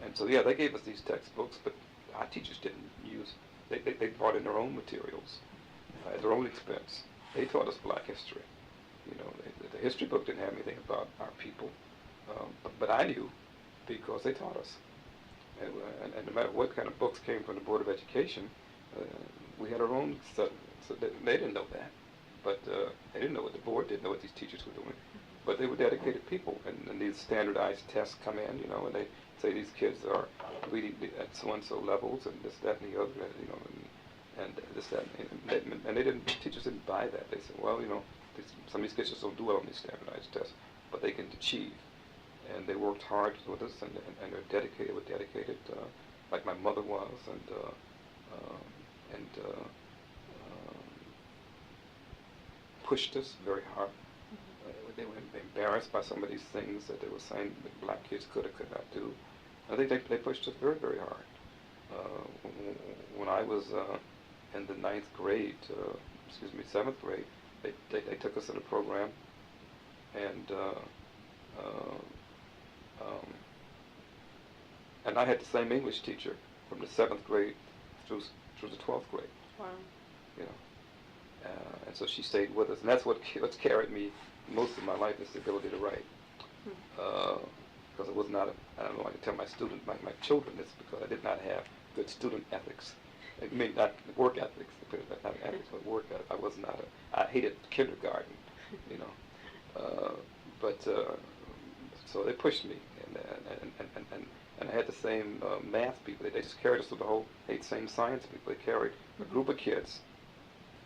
and so they gave us these textbooks, but our teachers didn't use. They brought in their own materials at their own expense. They taught us black history. The history book didn't have anything about our people, but I knew because they taught us. And no matter what kind of books came from the Board of Education, we had our own stuff. So they didn't know that, but they didn't know what the board didn't know what these teachers were doing. But they were dedicated people, and these standardized tests come in, and they say these kids are reading at so-and-so levels, and this, that, and the other, and this, that, and they didn't. Teachers didn't buy that. They said, well, some of these kids just don't do well on these standardized tests, but they can achieve. And they worked hard with us, and they're dedicated. Were dedicated, like my mother was, and pushed us very hard. They were embarrassed by some of these things that they were saying that black kids could or could not do. I think they pushed us very, very hard. When I was in the 7th grade, they took us in a program, and I had the same English teacher from the 7th grade through the 12th grade. Wow. And so she stayed with us, and that's what's carried me most of my life, is the ability to write. Because it was not, I don't know, I can tell my children this, because I did not have good student ethics. I mean, not work ethics, not ethics, but work ethics. I was not I hated kindergarten, so they pushed me, and I had the same math people. They just carried us through the whole, same science people. They carried a group of kids,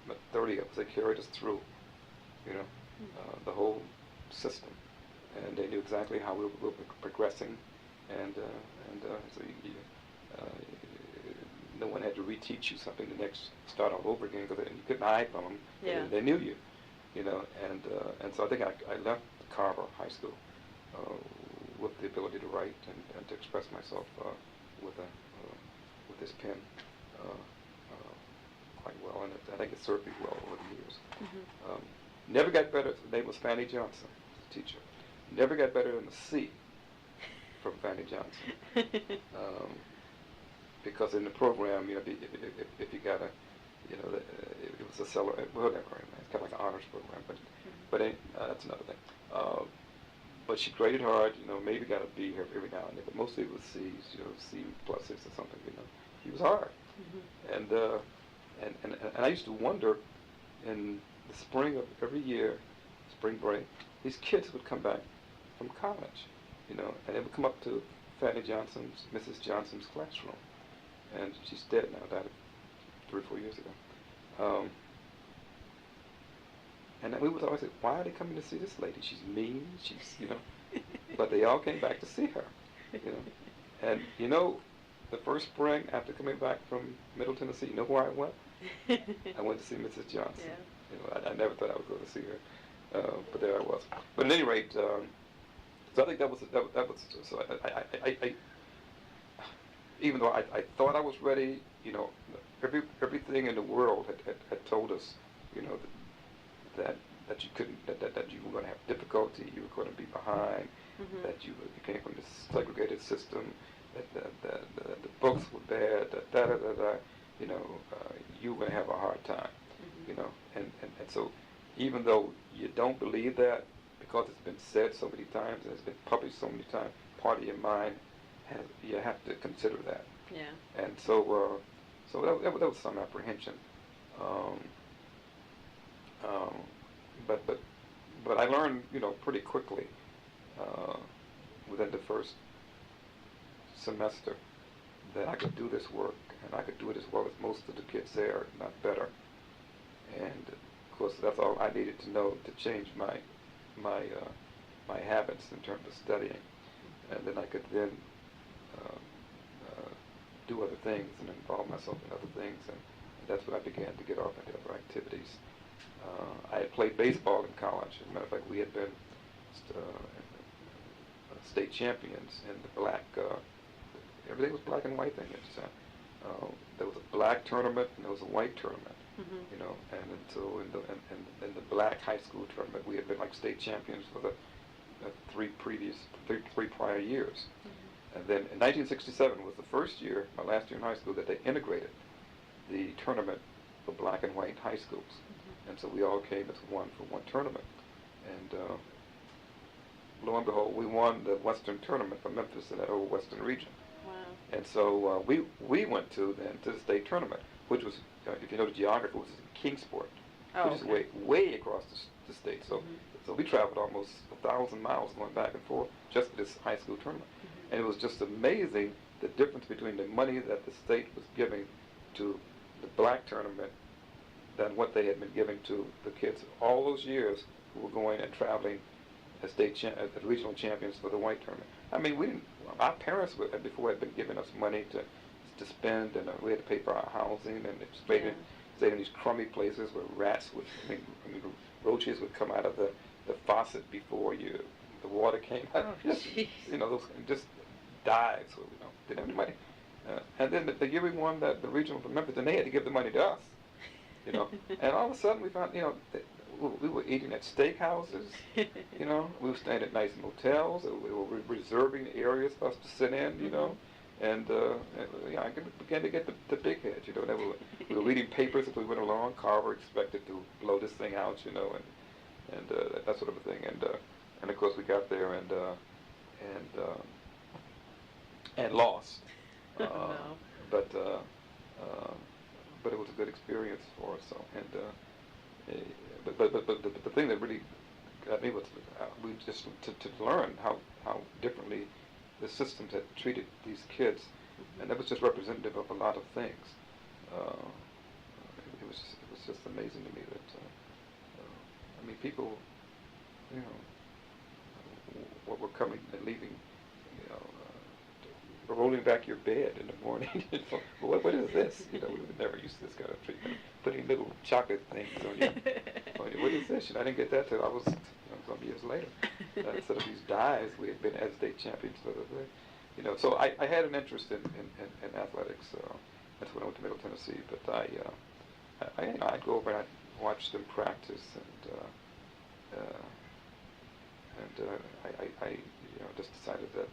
about 30 of us, they carried us through, the whole system, and they knew exactly how we were progressing, and so no one had to reteach you something start all over again, because you couldn't hide from them. They knew you, and so I think I left Carver High School with the ability to write and to express myself with this pen quite well, and I think it served me well over the years. Never got better. His name was Fanny Johnson, the teacher. Never got better than the C from Fanny Johnson. Because in the program, if you got it was a seller, whatever. It's kind of like an honors program, but that's another thing. But she graded hard, maybe got a B here every now and then, but mostly it was C's, C pluses or something, She was hard. And I used to wonder, in the spring of every year, spring break, these kids would come back from college, and they would come up to Mrs. Johnson's classroom, and she's dead now, died 3 or 4 years ago. And then we would always say, why are they coming to see this lady? She's mean, but they all came back to see her, And the first spring after coming back from Middle Tennessee, you know where I went? I went to see Mrs. Johnson. Yeah. I never thought I would go to see her, but there I was. But at any rate, so I think that was so I even though I thought I was ready, everything in the world had told us, that you couldn't, that you were going to have difficulty, you were going to be behind, that you came from this segregated system, that the books were bad, you were going to have a hard time, and so even though you don't believe that, because it's been said so many times and it's been published so many times, part of your mind you have to consider that. Yeah. And so that was some apprehension. But I learned, pretty quickly within the first semester that I could do this work, and I could do it as well as most of the kids there, if not better. And of course, that's all I needed to know to change my habits in terms of studying, and then I could then do other things and involve myself in other things, and that's when I began to get off into other activities. I had played baseball in college. As a matter of fact, we had been state champions in the black. Everything was black and white then. There was a black tournament and there was a white tournament. And so in the black high school tournament, we had been like state champions for the three prior years. And then in 1967 was the first year, my last year in high school, that they integrated the tournament for black and white high schools. And so we all came as one for one tournament. And lo and behold, we won the Western tournament for Memphis in that whole Western region. Wow. And so we went to the state tournament, which was, if you know the geography, was in Kingsport, which is way across the state. So so we traveled almost 1,000 miles going back and forth just for this high school tournament. And it was just amazing the difference between the money that the state was giving to the black tournament than what they had been giving to the kids all those years who were going and traveling as as regional champions for the white tournament. I mean, our parents before had been giving us money to spend, and we had to pay for our housing, and stayed in these crummy places where rats would, roaches would come out of the faucet before the water came out. Those just dives. So didn't have any money. And then the year we won the regional from Memphis, then they had to give the money to us. And all of a sudden we found, we were eating at steakhouses, we were staying at nice motels, we were reserving areas for us to sit in, and I began to get the big head, we were reading papers as we went along. Carver expected to blow this thing out, and that sort of a thing, and of course we got there and lost, No. but it was a good experience for us. So, and but the thing that really got me was we just to learn how differently the systems had treated these kids, and that was just representative of a lot of things. It was just amazing to me that people, what were coming and leaving, rolling back your bed in the morning. Well, what is this? We would never used to this kind of treatment. Putting little chocolate things on you. What is this? I didn't get that till I was some years later. Instead of these dives, we had been as state champions for the thing. So I had an interest in athletics. That's when I went to Middle Tennessee. But I'd go over and I'd watch them practice, and I just decided that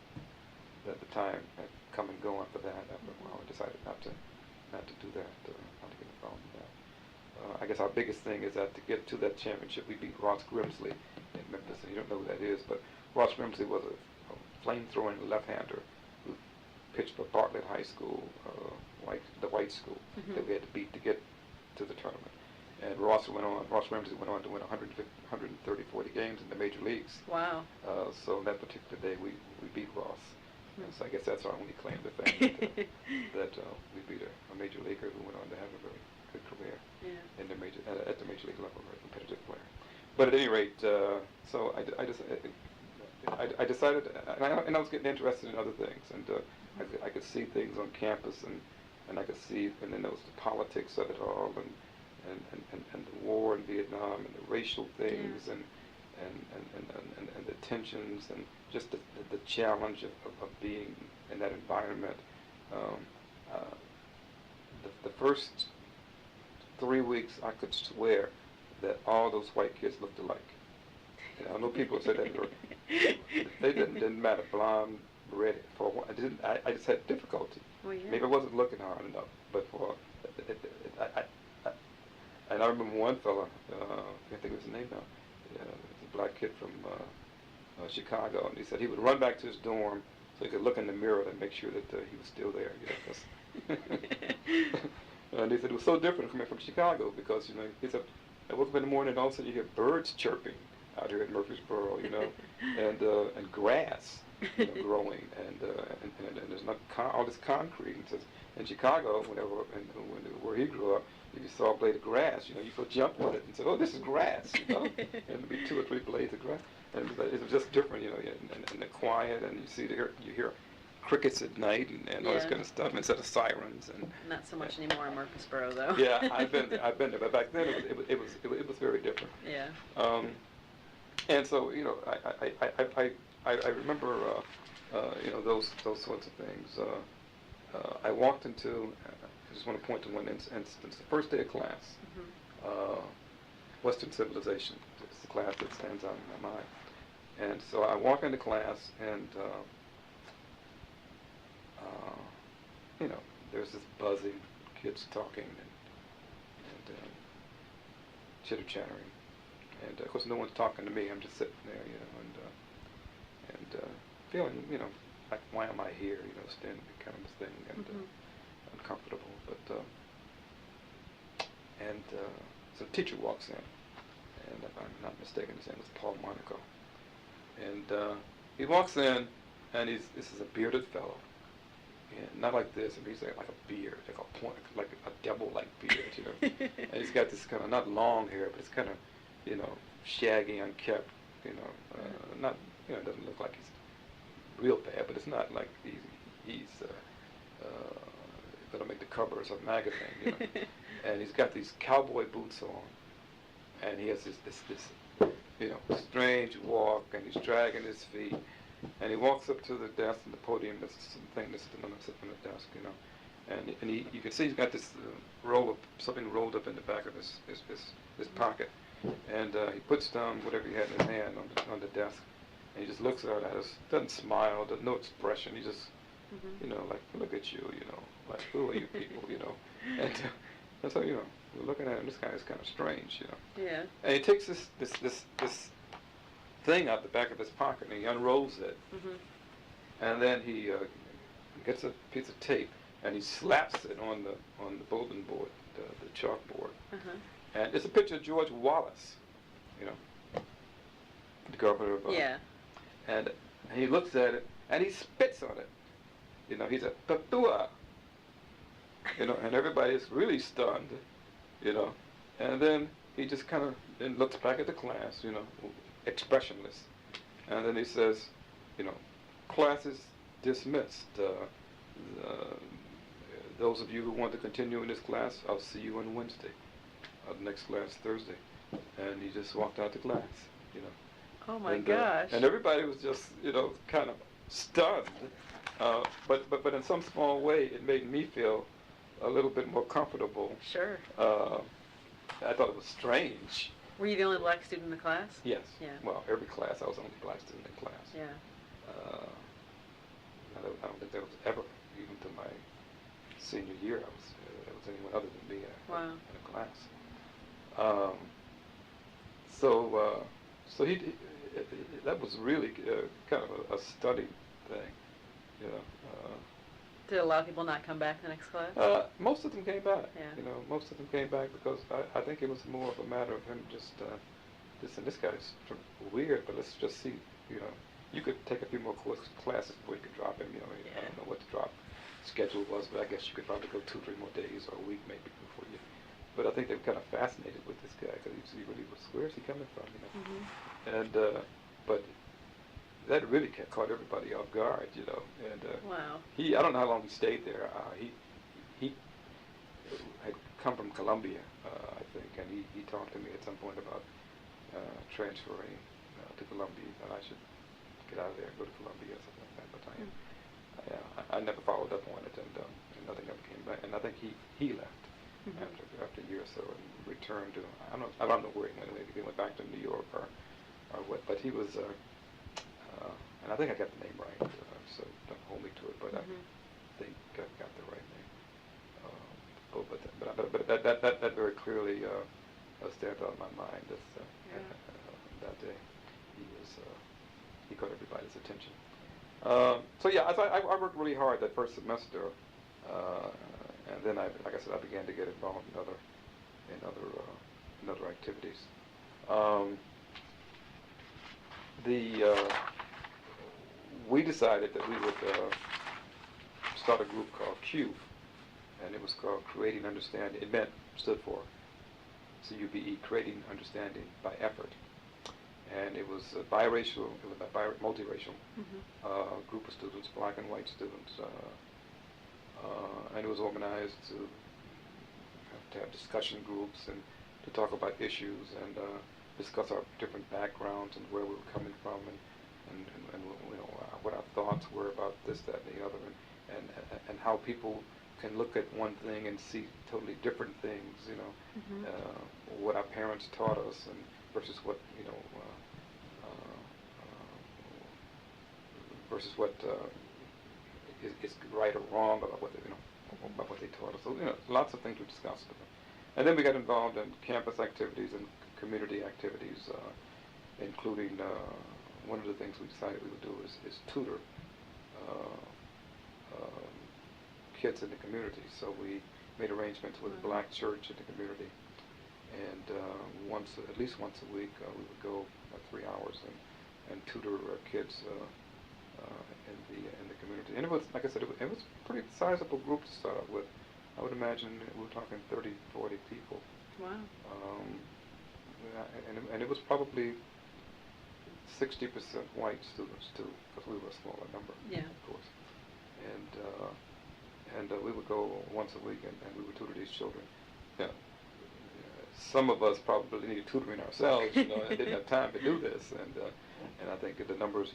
the time had come and gone for that. After a while, I decided not to do that, not to get involved in that. I guess our biggest thing is that to get to that championship, we beat Ross Grimsley in Memphis, and you don't know who that is, but Ross Grimsley was a flame-throwing left-hander who pitched for Bartlett High School, the white school, that we had to beat to get to the tournament. and Ross Ramsey went on to win 130, 40 games in the major leagues. Wow. So that particular day we beat Ross. And so I guess that's our only claim to fame, that we beat a major leaguer who went on to have a very good career in the at the major league level, a very competitive player. But at any rate, so I decided, and I was getting interested in other things, and I could see things on campus, and I could see, and then there was the politics of it all, and the war in Vietnam, and the racial things, and the tensions, and just the challenge of being in that environment. The first 3 weeks, I could swear that all those white kids looked alike. I know people said that they didn't matter, blonde, red. I just had difficulty. Well, yeah. Maybe I wasn't looking hard enough, but and I remember one fella, I can't think of his name now, a black kid from Chicago, and he said he would run back to his dorm so he could look in the mirror and make sure that he was still there. And he said it was so different coming from Chicago because, he said, I woke up in the morning and all of a sudden you hear birds chirping out here in Murfreesboro, and grass growing, and there's not all this concrete. And says in Chicago, where he grew up, if you saw a blade of grass, you could jump on it and say, "Oh, this is grass," and there'd be 2 or 3 blades of grass, and it was just different, and the quiet, and you hear crickets at night and all this kind of stuff instead of sirens. And not so much anymore in Murfreesboro, though. Yeah, I've been there, but back then it was very different. Yeah. And so I remember those sorts of things. I walked into. I just want to point to one instance. The first day of class, Western Civilization. It's the class that stands out in my mind. And so I walk into class, and there's this buzzing, kids talking and chitter-chattering. And of course, no one's talking to me. I'm just sitting there, and feeling, like, why am I here? Standing kind of thing, and uncomfortable. But so the teacher walks in, and if I'm not mistaken, his name was Paul Monaco. And he walks in, and this is a bearded fellow, and not like this. He's like a beard, like a point, like a devil-like beard, And he's got this kind of not long hair, but it's kind of shaggy, unkempt, not, it doesn't look like he's real bad, but it's not like he's going to make the cover of some magazine, And he's got these cowboy boots on, and he has this strange walk, and he's dragging his feet, and he walks up to the desk and the podium. There's something that's sitting on the desk, and you can see he's got this something rolled up in the back of his pocket. And he puts down whatever he had in his hand on the desk, and he just looks out at us, doesn't smile, does no expression. He just, like, look at you, like, who are you people, and so, we're looking at him. This guy is kind of strange, Yeah. And he takes this thing out the back of his pocket, and he unrolls it, and then he gets a piece of tape, and he slaps it on the bulletin board, the chalkboard. And it's a picture of George Wallace, the governor of. And he looks at it, and he spits on it. He said, "Tatua." And everybody's really stunned, And then he just kind of then looks back at the class, expressionless. And then he says, class is dismissed. Those of you who want to continue in this class, I'll see you on Wednesday. The next class Thursday. And he just walked out the class, Oh my gosh. And everybody was just, kind of stunned. But in some small way, it made me feel a little bit more comfortable. Sure. I thought it was strange. Were you the only black student in the class? Yes. Yeah. Well, every class, I was the only black student in class. Yeah. I don't think there was ever, even to my senior year, there was anyone other than me in a class. So he that was really kind of a study thing, Did a lot of people not come back the next class? Most of them came back. Yeah. You know, most of them came back because I think it was more of a matter of him just, this guy's sort of weird, but let's just see, you know. You could take a few more classes before you could drop him, you know. I don't know what the drop schedule was, but I guess you could probably go 2 or 3 more days or a week maybe before you. But I think they were kind of fascinated with this guy because he really was, where's he coming from, you know. Mm-hmm. And, but that really caught everybody off guard, you know. And Wow. I don't know how long he stayed there. He had come from Columbia, I think, and he talked to me at some point about transferring to Columbia, and I should get out of there and go to Columbia or something like that. But I never followed up on it, and nothing ever came back. And I think he left after a year or so and returned to, I don't know where he went. Maybe he went back to New York or what. But he was, and I think I got the name right, so don't hold me to it. But I think I got the right name. But that very clearly stared out of my mind. That day, he caught everybody's attention. So yeah, I worked really hard that first semester, and then like I said, I began to get involved in other activities. We decided that we would start a group called C.U.B.E, and it was called Creating Understanding. It stood for C.U.B.E, Creating Understanding by Effort. And it was biracial, it was a multiracial group of students, black and white students, and it was organized to have discussion groups and to talk about issues and discuss our different backgrounds and where we were coming from and you know, what our thoughts were about this, that, and the other, and how people can look at one thing and see totally different things, you know, what our parents taught us and versus what, you know, versus what is right or wrong about what they, you know, about what they taught us. So, you know, lots of things we discussed. And then we got involved in campus activities and community activities, including one of the things we decided we would do is tutor kids in the community. So we made arrangements with a black church in the community, and at least once a week, we would go 3 hours and tutor kids in the community. And it was, like I said, it was a pretty sizable group to start out with. I would imagine we were talking 30, 40 people. Wow. And it was probably 60% white students too, because we were a smaller number, of course. And we would go once a week and we would tutor these children. Yeah. Some of us probably needed tutoring ourselves, you know, and didn't have time to do this. And I think the numbers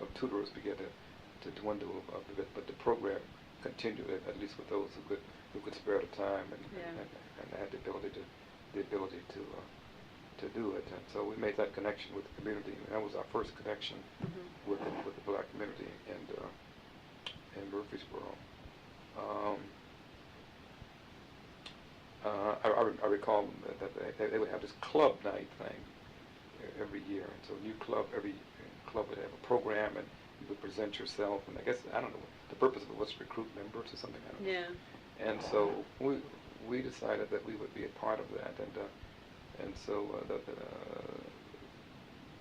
of tutors began to dwindle a bit, but the program continued, at least with those who could spare the time and had the ability to do it. And so we made that connection with the community. And that was our first connection with the black community in Murfreesboro. I recall that they would have this club night thing every year, and so every club would have a program, and you would present yourself, and I guess, I don't know, the purpose of it was to recruit members or something, I don't know. Yeah. And so we decided that we would be a part of that, and so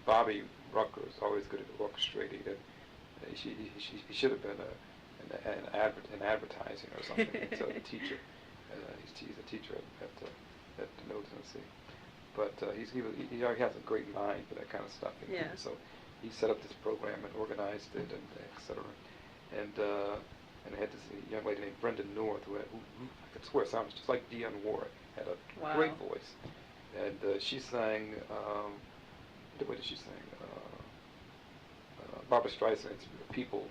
Bobby Rucker is always good at orchestrating it. She should have been in advertising or something. So the teacher, he's a teacher at Middle Tennessee, but he has a great mind for that kind of stuff. Yeah. So he set up this program and organized it, and et cetera. And I had this young lady named Brenda North who I could swear sounded just like Dionne Warwick, had a great voice, and she sang. What did she sing? Barbra Streisand's "People,"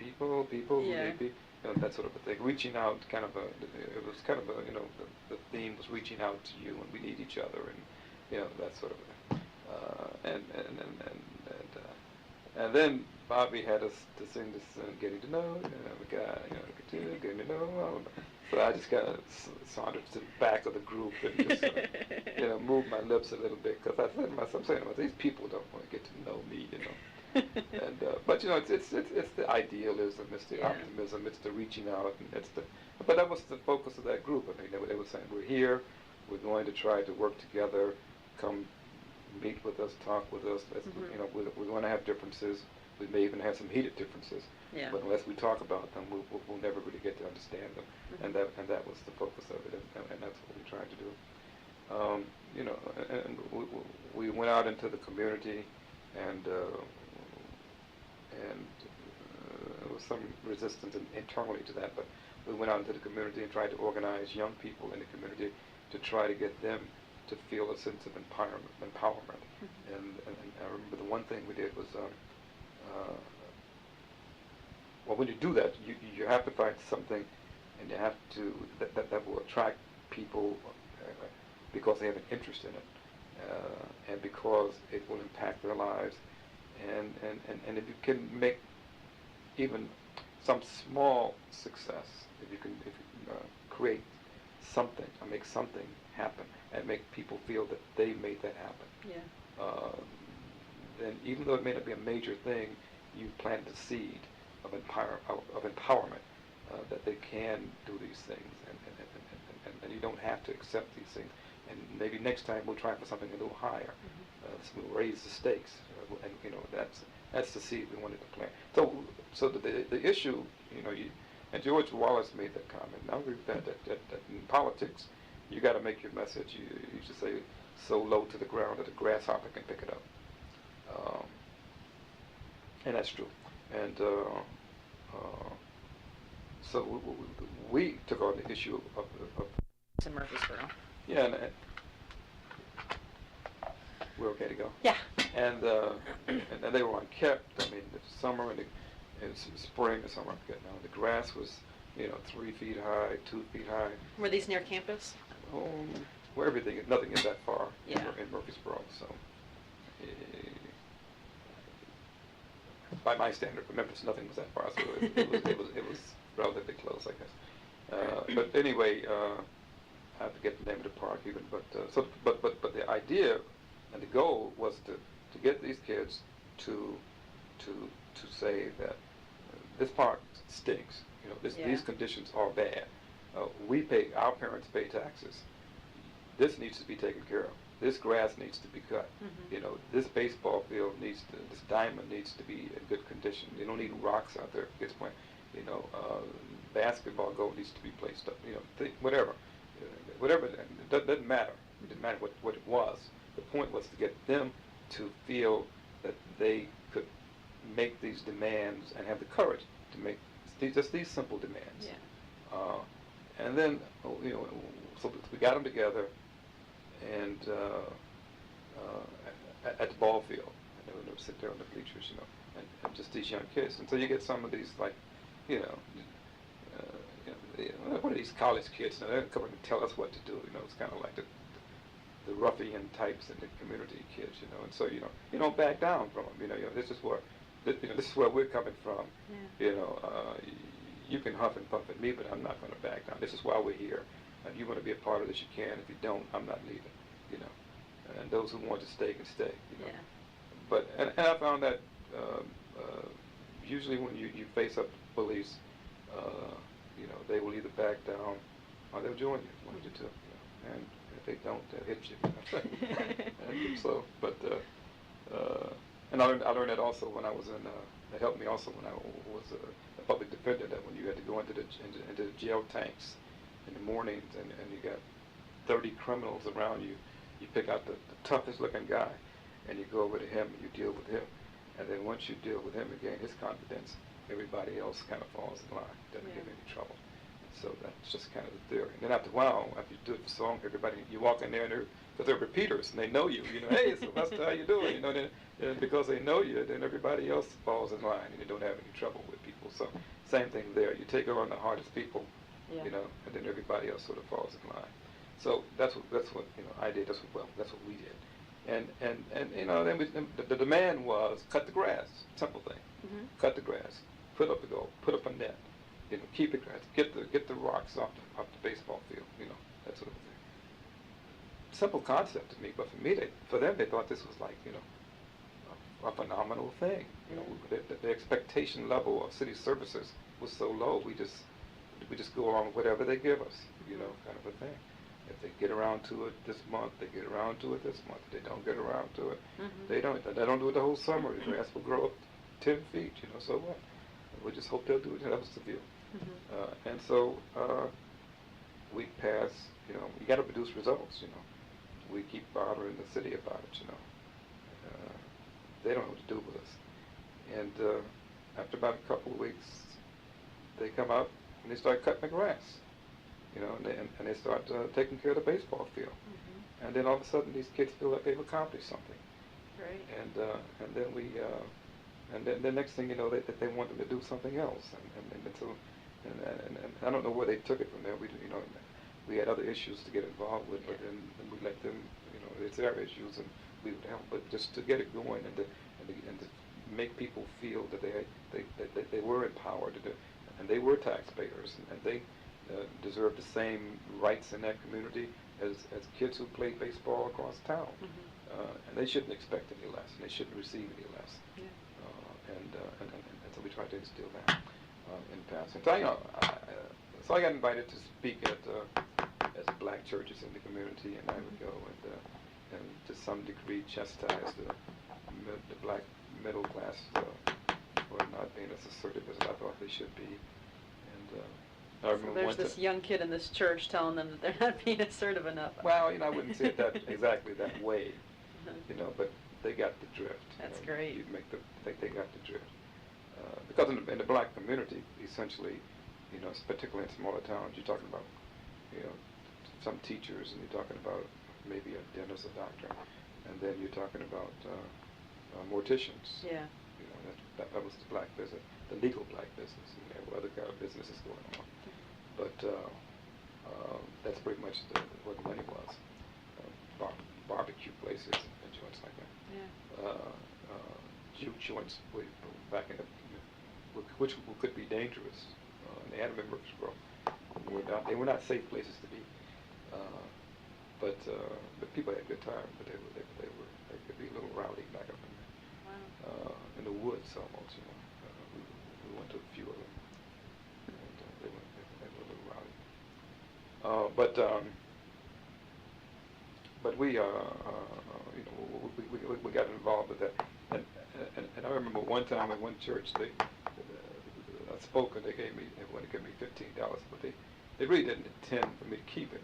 yeah. Maybe, that sort of a thing. Reaching out, it was kind of a, you know, the theme was reaching out to you, and we need each other, and you know, that sort of thing. And then Bobby had us to sing this "Getting to Know," the guy, you know, getting to know. So I just kind of sauntered to the back of the group and just, you know, moved my lips a little bit, because I'm saying to myself, these people don't want to get to know me, you know. And but you know, it's the idealism, it's the Yeah. optimism, it's the reaching out, and it's the. But that was the focus of that group. I mean, they were saying we're here, we're going to try to work together, come meet with us, talk with us. Mhm. You know, we're going to have differences. We may even have some heated differences. Yeah. But unless we talk about them, we'll never really get to understand them. Mhm. And that was the focus of it, and that's what we tried to do. You know, and we went out into the community, and there was some resistance internally to that, but we went out into the community and tried to organize young people in the community to try to get them to feel a sense of empowerment. Mhm. And I remember the one thing we did was, well, when you do that, you have to find something, and you have to that will attract people because they have an interest in it, and because it will impact their lives, and if you can make even some small success, if you create something or make something happen and make people feel that they made that happen, Yeah. then even though it may not be a major thing, you planted a seed of empowerment, that they can do these things, and you don't have to accept these things. And maybe next time we'll try for something a little higher. So we'll raise the stakes, and you know, that's the seed we wanted to plant. So the issue, you know, and George Wallace made that comment. And I agree with that in politics, you got to make your message. You should say so low to the ground that a grasshopper can pick it up. And that's true. And so we took on the issue of To Murfreesboro. yeah, and we're okay to go. Yeah. And they were unkept. I mean, the summer and spring, the summer, I forget now. The grass was, you know, 3 feet high, 2 feet high. Were these near campus? Where nothing is that far Yeah. in Murfreesboro. So, by my standard for Memphis, nothing was that far. So it was relatively close, I guess. But anyway, I have to get the name of the park even. But the idea and the goal was to get these kids to say that this park stinks. You know, Yeah. these conditions are bad. Our parents pay taxes. This needs to be taken care of. This grass needs to be cut. Mhm. You know, this baseball field this diamond needs to be in good condition. You don't need rocks out there if it gets played. You know, basketball goal needs to be placed up. You know, whatever. It doesn't matter. It didn't matter what it was. The point was to get them to feel that they could make these demands and have the courage to make just these simple demands. Yeah. And then, you know, so we got them together, and at the ball field, and they would sit there on the bleachers, you know, and just these young kids. And so you get some of these, like, you know, what are these college kids? You know, they come and tell us what to do. You know, it's kind of like the ruffian types in the community kids, you know. And so, you know, you don't back down from them. You know, this is where we're coming from. Yeah. You know, you can huff and puff at me, but I'm not going to back down. This is why we're here. If you want to be a part of this, you can. If you don't, I'm not leaving. You know, and those who want to stay can stay. You know. Yeah. But and I found that usually when you face up to police, you know, they will either back down or they'll join you, one of the two. You know, and if they don't, they'll hit you. And so, but and I learned that also when I was in. It helped me also when I was a public defender. That when you had to go into the jail tanks in the mornings, and you got 30 criminals around you, you pick out the toughest looking guy, and you go over to him and you deal with him. And then once you deal with him and gain his confidence, everybody else kind of falls in line, doesn't give any trouble. So that's just kind of the theory. And then after a while, after you do it for so long, everybody, you walk in there, because they're repeaters, and they know you. You know, hey, Sylvester, how you doing? You know, then because they know you, then everybody else falls in line, and you don't have any trouble with people. So same thing there. You take on the hardest people, Yeah. you know, and then everybody else sort of falls in line. So that's what you know I did. That's what we did. And you know, then the demand was cut the grass. Simple thing. Mm-hmm. Cut the grass. Put up the goal. Put up a net. You know, keep it grass. Get the rocks off the baseball field. You know, that sort of thing. Simple concept to me, but for them they thought this was like, you know, a phenomenal thing. You know, the expectation level of city services was so low. We just go along with whatever they give us. You know, kind of a thing. If they get around to it this month, they get around to it this month. If they don't get around to it, they don't. They don't do it the whole summer. The grass will grow up 10 feet. You know, so what? We just hope they'll do it. That was the view. And so we pass. You know, we got to produce results. You know, we keep bothering the city about it. You know, they don't know what to do with us. And after about a couple of weeks, they come out and they start cutting the grass. You know, and they start taking care of the baseball field. And then all of a sudden, these kids feel like they've accomplished something. Right. And then we, and then the next thing you know, they want them to do something else. And so, and I don't know where they took it from there. You know, we had other issues to get involved with, but then we let them, you know, it's their issues, and we would help. But just to get it going and to make people feel that they were empowered, and they were taxpayers, and they deserve the same rights in that community as kids who play baseball across town. And they shouldn't expect any less, and they shouldn't receive any less. And so we try to instill that in passing. So, you know, so I got invited to speak at as black churches in the community, and I would go and to some degree chastise the black middle class for not being as assertive as I thought they should be. And I remember so there's this young kid in this church telling them that they're not being assertive enough. Well, you know, I wouldn't say it that exactly that way, you know, but they got the drift. That's you know, great. They got the drift. Because in the black community, essentially, you know, particularly in smaller towns, you're talking about, you know, some teachers, and you're talking about maybe a dentist, a doctor, and then you're talking about morticians. Yeah. You know, that was the black business, the legal black business. And there were other kind of businesses going on, but that's pretty much what money was. Barbecue places and joints like that. Yeah. Juke joints back in the, which could be dangerous. They had them in Murfreesboro. They were not safe places to be. But people had a good time. But they could be a little rowdy back up in there. Wow. In the woods almost. You know, we went to a few of them, and they were a little rowdy. But we, you know, we got involved with that. And I remember one time at one church, I spoke and they wanted to give me $15, but they really didn't intend for me to keep it.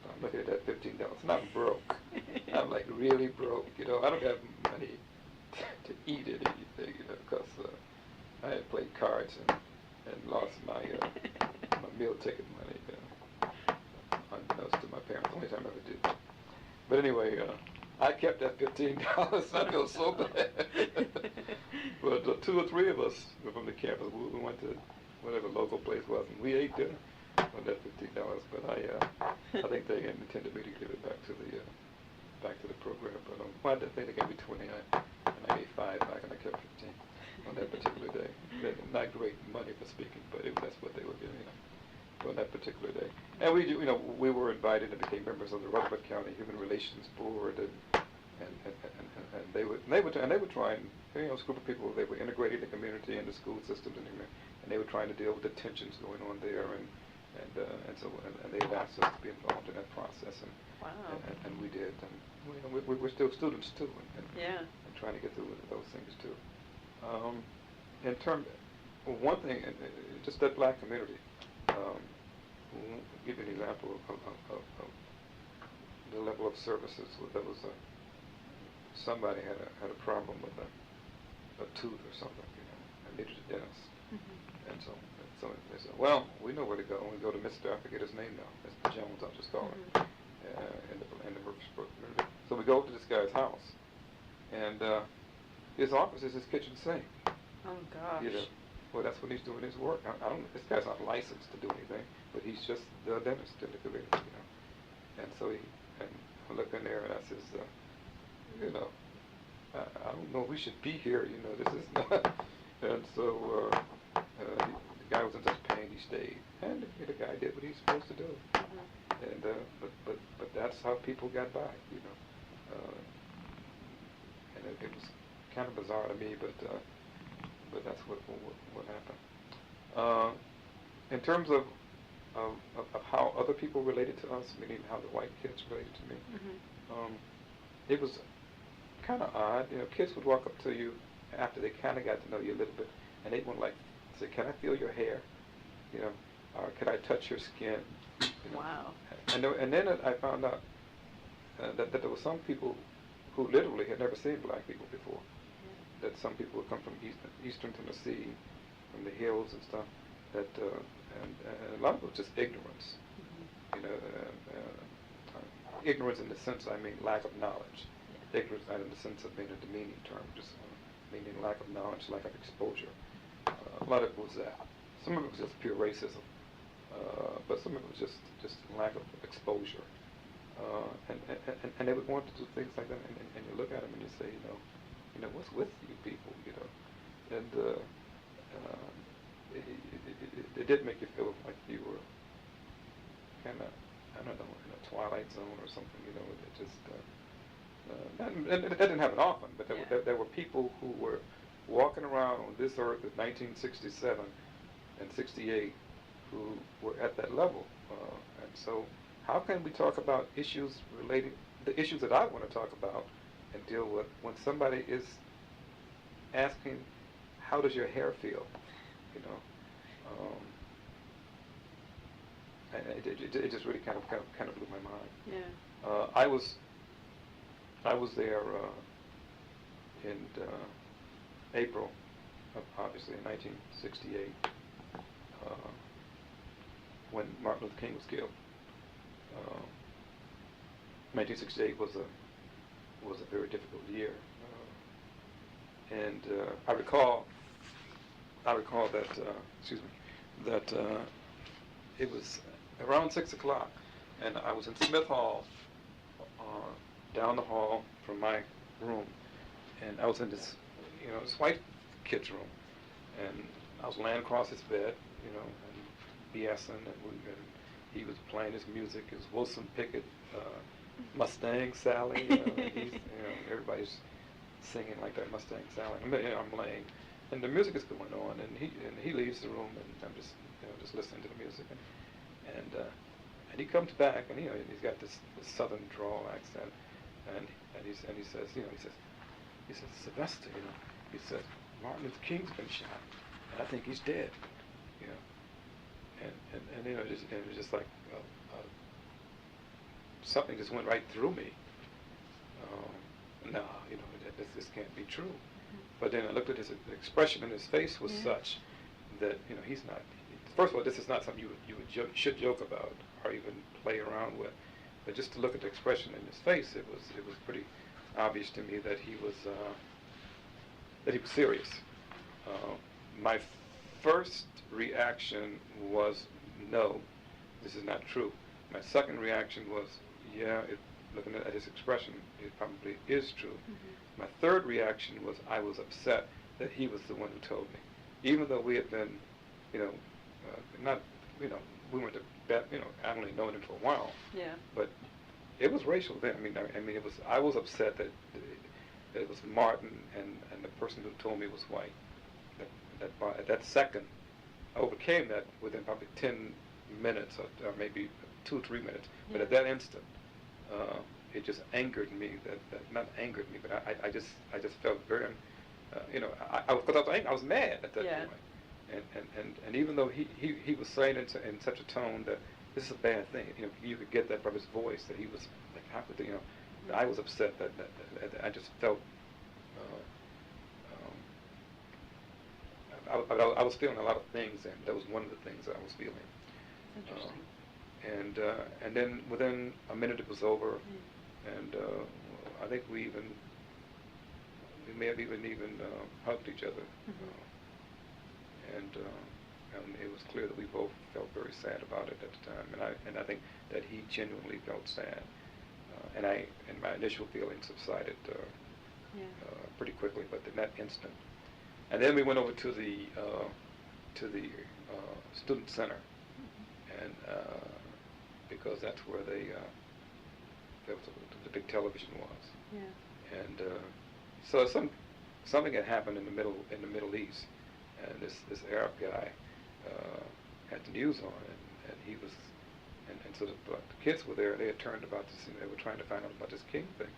I'm looking at that $15, and I'm broke. I'm like really broke, you know. I don't have money to eat at anything, you know, because I had played cards and lost my meal ticket money, you know, unbeknownst to my parents. The only time I ever did that. But anyway, I kept that $15. I feel so bad. But 2 or 3 of us were from the campus. We went to whatever local place was, and we ate dinner on that $15. But I think they intended me to give it back to the program. But well, I think they gave me 29, and I gave 5 back, and I kept 15 on that particular day. Not great money for speaking, but that's what they were giving me on that particular day. And we, you know, we were invited and became members of the Rutherford County Human Relations Board, and they were trying, you know, this group of people, they were integrating the community and the school systems, and they were trying to deal with the tensions going on there, and they had asked us to be involved in that process, and we did, and you know, we're still students too, and trying to get through those things too. In terms, one thing, just that black community. Give you an example of the level of services. There was somebody had a problem with a tooth or something, you know, and needed a dentist. And so they said, well, we know where to go. We go to Mr. I forget his name now, Mr. Jones, I'll just call him, in the Murfreesboro community. So we go to this guy's house, and his office is his kitchen sink. Oh gosh. You know, well, that's when he's doing his work. I don't. This guy's not licensed to do anything, but he's just the dentist in the community, you know. And so I look in there and I says, you know, I don't know if we should be here. You know, this is not. And so the guy was in such pain, he stayed, and the guy did what he's supposed to do. And but that's how people got by, you know. And it was kind of bizarre to me, but that's what happened. In terms of how other people related to us, meaning how the white kids related to me, it was kind of odd. You know, kids would walk up to you after they kind of got to know you a little bit, and they would like say, "Can I feel your hair?" You know, or "Can I touch your skin?" You know? Wow. And then I found out that there were some people who literally had never seen black people before. Yeah. That some people would come from eastern Tennessee, from the hills and stuff. That and a lot of it was just ignorance. You know, ignorance in the sense, I mean, lack of knowledge. Yeah. Ignorance not in the sense of being a demeaning term, just meaning lack of knowledge, lack of exposure. A lot of it was that. Some of it was just pure racism, but some of it was just lack of exposure. And they would want to do things like that, and you look at them and you say, you know, what's with you people, you know? And it did make you feel like you were kind of, I don't know, in a twilight zone or something, you know. It just, and that didn't happen often, but there were people who were walking around on this earth in 1967 and 68 who were at that level. And so how can we talk about issues related, the issues that I want to talk about and deal with, when somebody is asking, how does your hair feel? You know, and it just really kind of blew my mind. Yeah. I was there in April, obviously in 1968, when Martin Luther King was killed. 1968 was a very difficult year, and I recall that that it was around 6 o'clock, and I was in Smith Hall, down the hall from my room, and I was in this, this white kid's room, and I was laying across his bed, and BSing, and he was playing his music. It was Wilson Pickett, Mustang Sally. Everybody's singing like that, Mustang Sally. I'm laying, and the music is going on, and he leaves the room, and I'm just listening to the music, and he comes back, and he's got this southern drawl accent, and he says, he says, Sylvester, he says, Martin Luther King's been shot, and I think he's dead, and it was just like something just went right through me. No, this can't be true. But then I looked at his expression, and his face was such that he's not. First of all, this is not something you should joke about or even play around with. But just to look at the expression in his face, it was pretty obvious to me that he was serious. My first reaction was, no, this is not true. My second reaction was, looking at his expression, it probably is true. Mm-hmm. My third reaction was, I was upset that he was the one who told me, even though we had been, we weren't I'd only known him for a while. Yeah. But it was racial then. It was. I was upset that it was Martin and the person who told me was white. At that second, I overcame that within probably 10 minutes or maybe 2 or 3 minutes. Yeah. But at that instant, it just angered me. That not angered me, but I just felt very, I was mad at that point. And even though he was saying it in such a tone that this is a bad thing, you could get that from his voice that he was like, how could I was upset that I just felt. I was feeling a lot of things, and that was one of the things that I was feeling. Interesting. And then within a minute it was over, and I think we may have even hugged each other, and it was clear that we both felt very sad about it at the time, and I think that he genuinely felt sad, and my initial feelings subsided pretty quickly, but in that instant. And then we went over to the student center, and because that's where the big television was. Yeah. And so some something had happened in the Middle East, and this Arab guy had the news on, and he was, and so the kids were there. They had turned about this, and they were trying to find out about this king thing.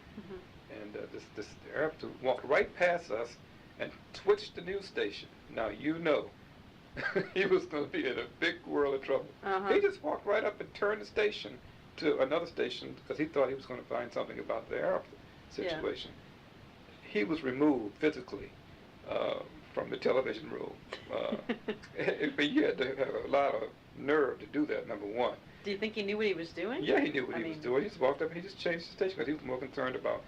And this Arab dude walked right past us and switched the news station. Now you know he was going to be in a big world of trouble. He just walked right up and turned the station to another station because he thought he was going to find something about the Arab situation. He was removed physically from the television room. But you had to have a lot of nerve to do that, number one. Do you think he knew what he was doing? Yeah, he knew what he was doing. He just walked up and he just changed the station because he was more concerned about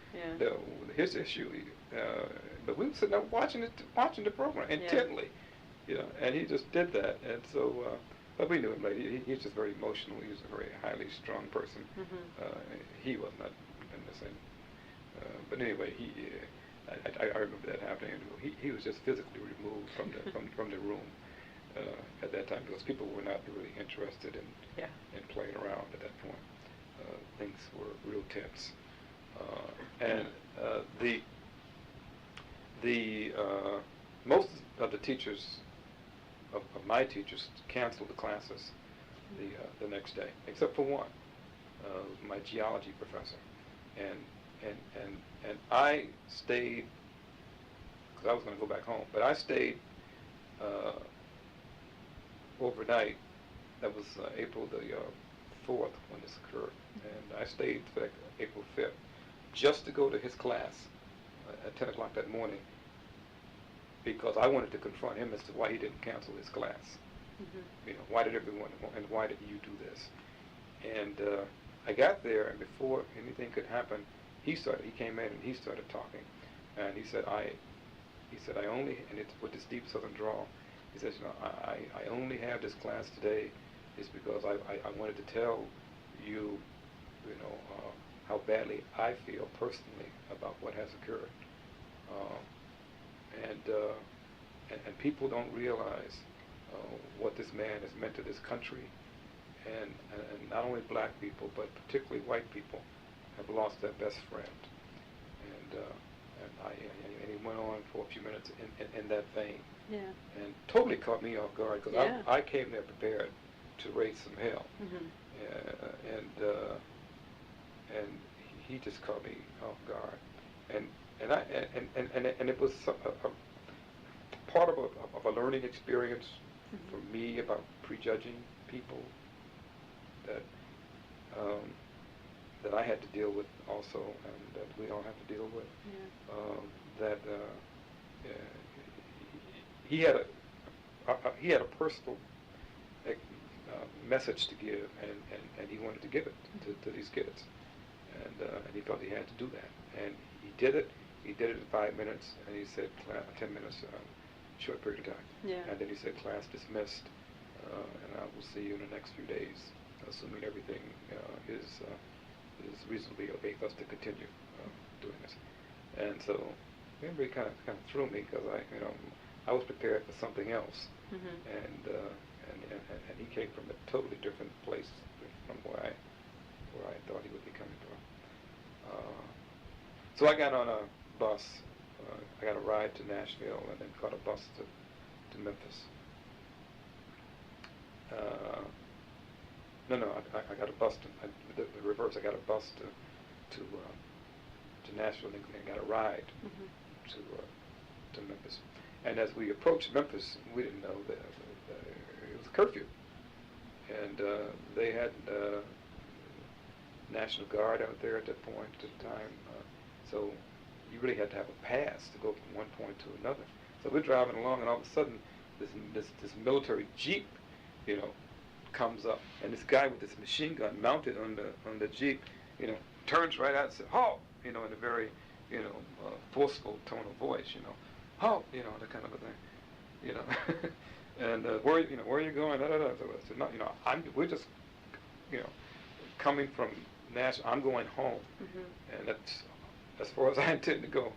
his issue. But we were sitting there watching the program intently, you know, and he just did that. And so, but we knew him later. He's just very emotional. He was a very highly strung person. He was not in the same. But anyway, I remember that happening. He was just physically removed from the room at that time because people were not really interested in playing around at that point. Things were real tense, and the most of the teachers of my teachers canceled the classes the next day, except for one, my geology professor, and I stayed because I was going to go back home, but I stayed overnight. That was April the 4th when this occurred, and I stayed for April 5th just to go to his class at 10 o'clock that morning because I wanted to confront him as to why he didn't cancel his class. You know, why did everyone, and why did you do this? And I got there, and before anything could happen, he came in and he started talking, and he said I only, and it's with this deep Southern drawl, he says, you know, I only have this class today is because I wanted to tell you, you know, how badly I feel personally about what has occurred, and people don't realize what this man has meant to this country, and not only black people but particularly white people have lost their best friend, and he went on for a few minutes in that vein, and totally caught me off guard because I came there prepared to raise some hell, and he just caught me off guard, and it was a part of a learning experience for me about prejudging people that I had to deal with also, and that we all have to deal with. He had a personal message to give, and he wanted to give it to these kids, and he felt he had to do that, and he did it. He did it in 5 minutes, and he said 10 minutes, short period of time, and then he said class dismissed, and I will see you in the next few days, assuming everything is reasonably okay for us to continue doing this. And so it really kind of threw me because I was prepared for something else, and he came from a totally different place from where I thought he would be coming from. So I got on a bus. I got a ride to Nashville and then caught a bus to Memphis. I got a bus the reverse. I got a bus to Nashville and then got a ride to Memphis. And as we approached Memphis, we didn't know that it was a curfew, and they had National Guard out there at that point at the time. So you really had to have a pass to go from one point to another. So we're driving along, and all of a sudden, this military jeep, you know, comes up, and this guy with this machine gun mounted on the jeep, you know, turns right out and says, "Halt!" You know, in a very, you know, forceful tone of voice, you know, "Halt!" You know, that kind of a thing, you know. And where are you going? So I said, "No, you know, we're just, you know, coming from Nashville. I'm going home, and that's as far as I intend to go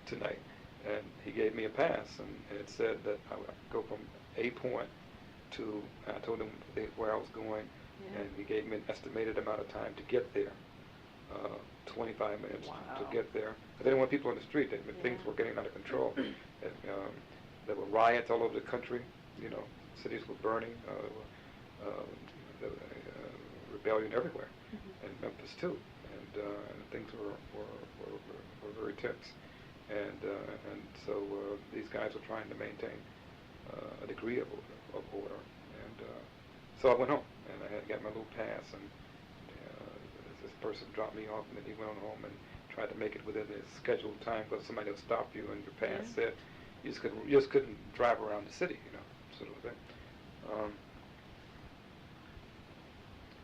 tonight." And he gave me a pass, and it said that I would go from a point to, I told him where I was going, and he gave me an estimated amount of time to get there. 25 minutes Wow. to get there. But they didn't want people on the street. Things were getting out of control. And, there were riots all over the country. You know, cities were burning. There was rebellion everywhere, and Memphis too. And things were very tense. And so these guys were trying to maintain a degree of order. And so I went home, and I had got my little pass, and this person dropped me off, and then he went on home and tried to make it within his scheduled time, because somebody will stop you, and your pass said you just couldn't drive around the city, you know, sort of thing.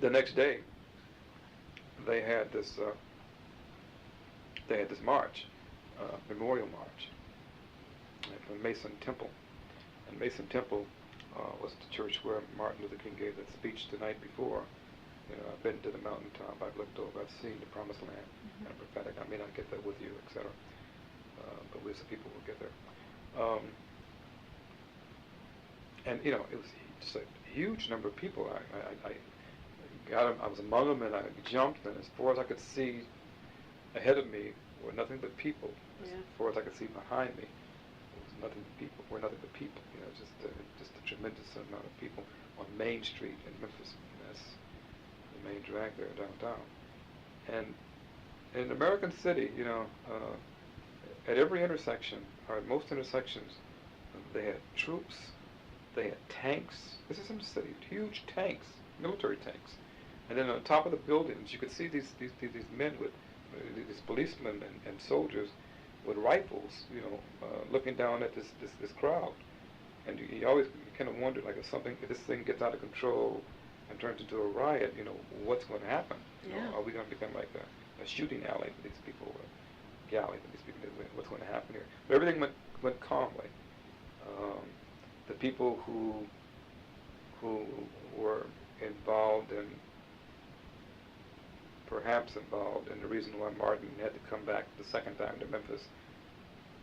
The next day, they had this march, memorial march, from Mason Temple, and Mason Temple was the church where Martin Luther King gave that speech the night before. You know, I've been to the mountaintop, I've looked over, I've seen the promised land, and I'm prophetic. I may not get there with you, etc. But we as a people will get there. And you know, it was just a huge number of people. I got him. I was among them, and I jumped. And as far as I could see ahead of me were nothing but people. As far as I could see behind me, there was nothing but people. Were nothing but people. You know, just a tremendous amount of people on Main Street in Memphis. And that's the main drag there downtown. And in American City, you know, at every intersection, or at most intersections, they had troops. They had tanks. This is in the city. Huge tanks, military tanks. And then on top of the buildings, you could see these men with these policemen and soldiers with rifles, you know, looking down at this crowd. And you always kind of wonder, like, if this thing gets out of control and turns into a riot, you know, what's going to happen? You know, are we going to become like a shooting alley for these people, or galley for these people? What's going to happen here? But everything went calmly. The people who were perhaps involved in the reason why Martin had to come back the second time to Memphis,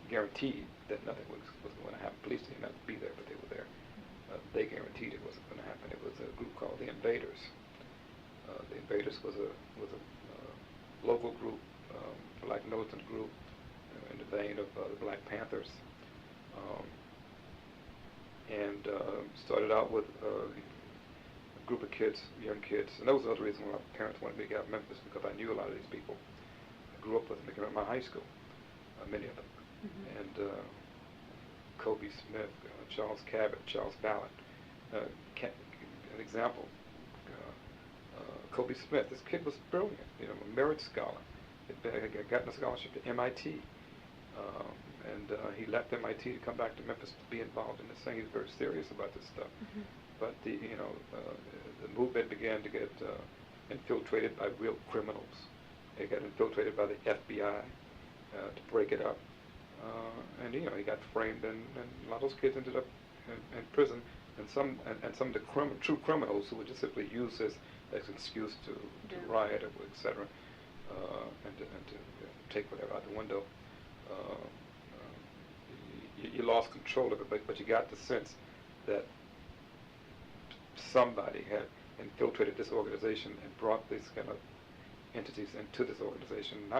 guaranteed that nothing was going to happen. Police didn't have to be there, but they were there. They guaranteed it wasn't going to happen. It was a group called the Invaders. The Invaders was a local group, black militant group, in the vein of the Black Panthers. And started out with a group of kids, young kids, and that was another reason why my parents wanted me to get out of Memphis, because I knew a lot of these people. I grew up with them. They came out of my high school, many of them. And C.U.B.E, Smith, Charles Cabot, Charles Ballard. An example, C.U.B.E Smith, this kid was brilliant, you know, a merit scholar. Had gotten a scholarship to MIT. And he left MIT to come back to Memphis to be involved in this thing. He was very serious about this stuff. But the movement began to get infiltrated by real criminals. It got infiltrated by the FBI to break it up. And you know, he got framed, and a lot of those kids ended up in prison. And some of the true criminals who would just simply use this as an excuse to riot, or etc. And to take whatever out the window. You lost control of it, but you got the sense that somebody had infiltrated this organization and brought these kind of entities into this organization. And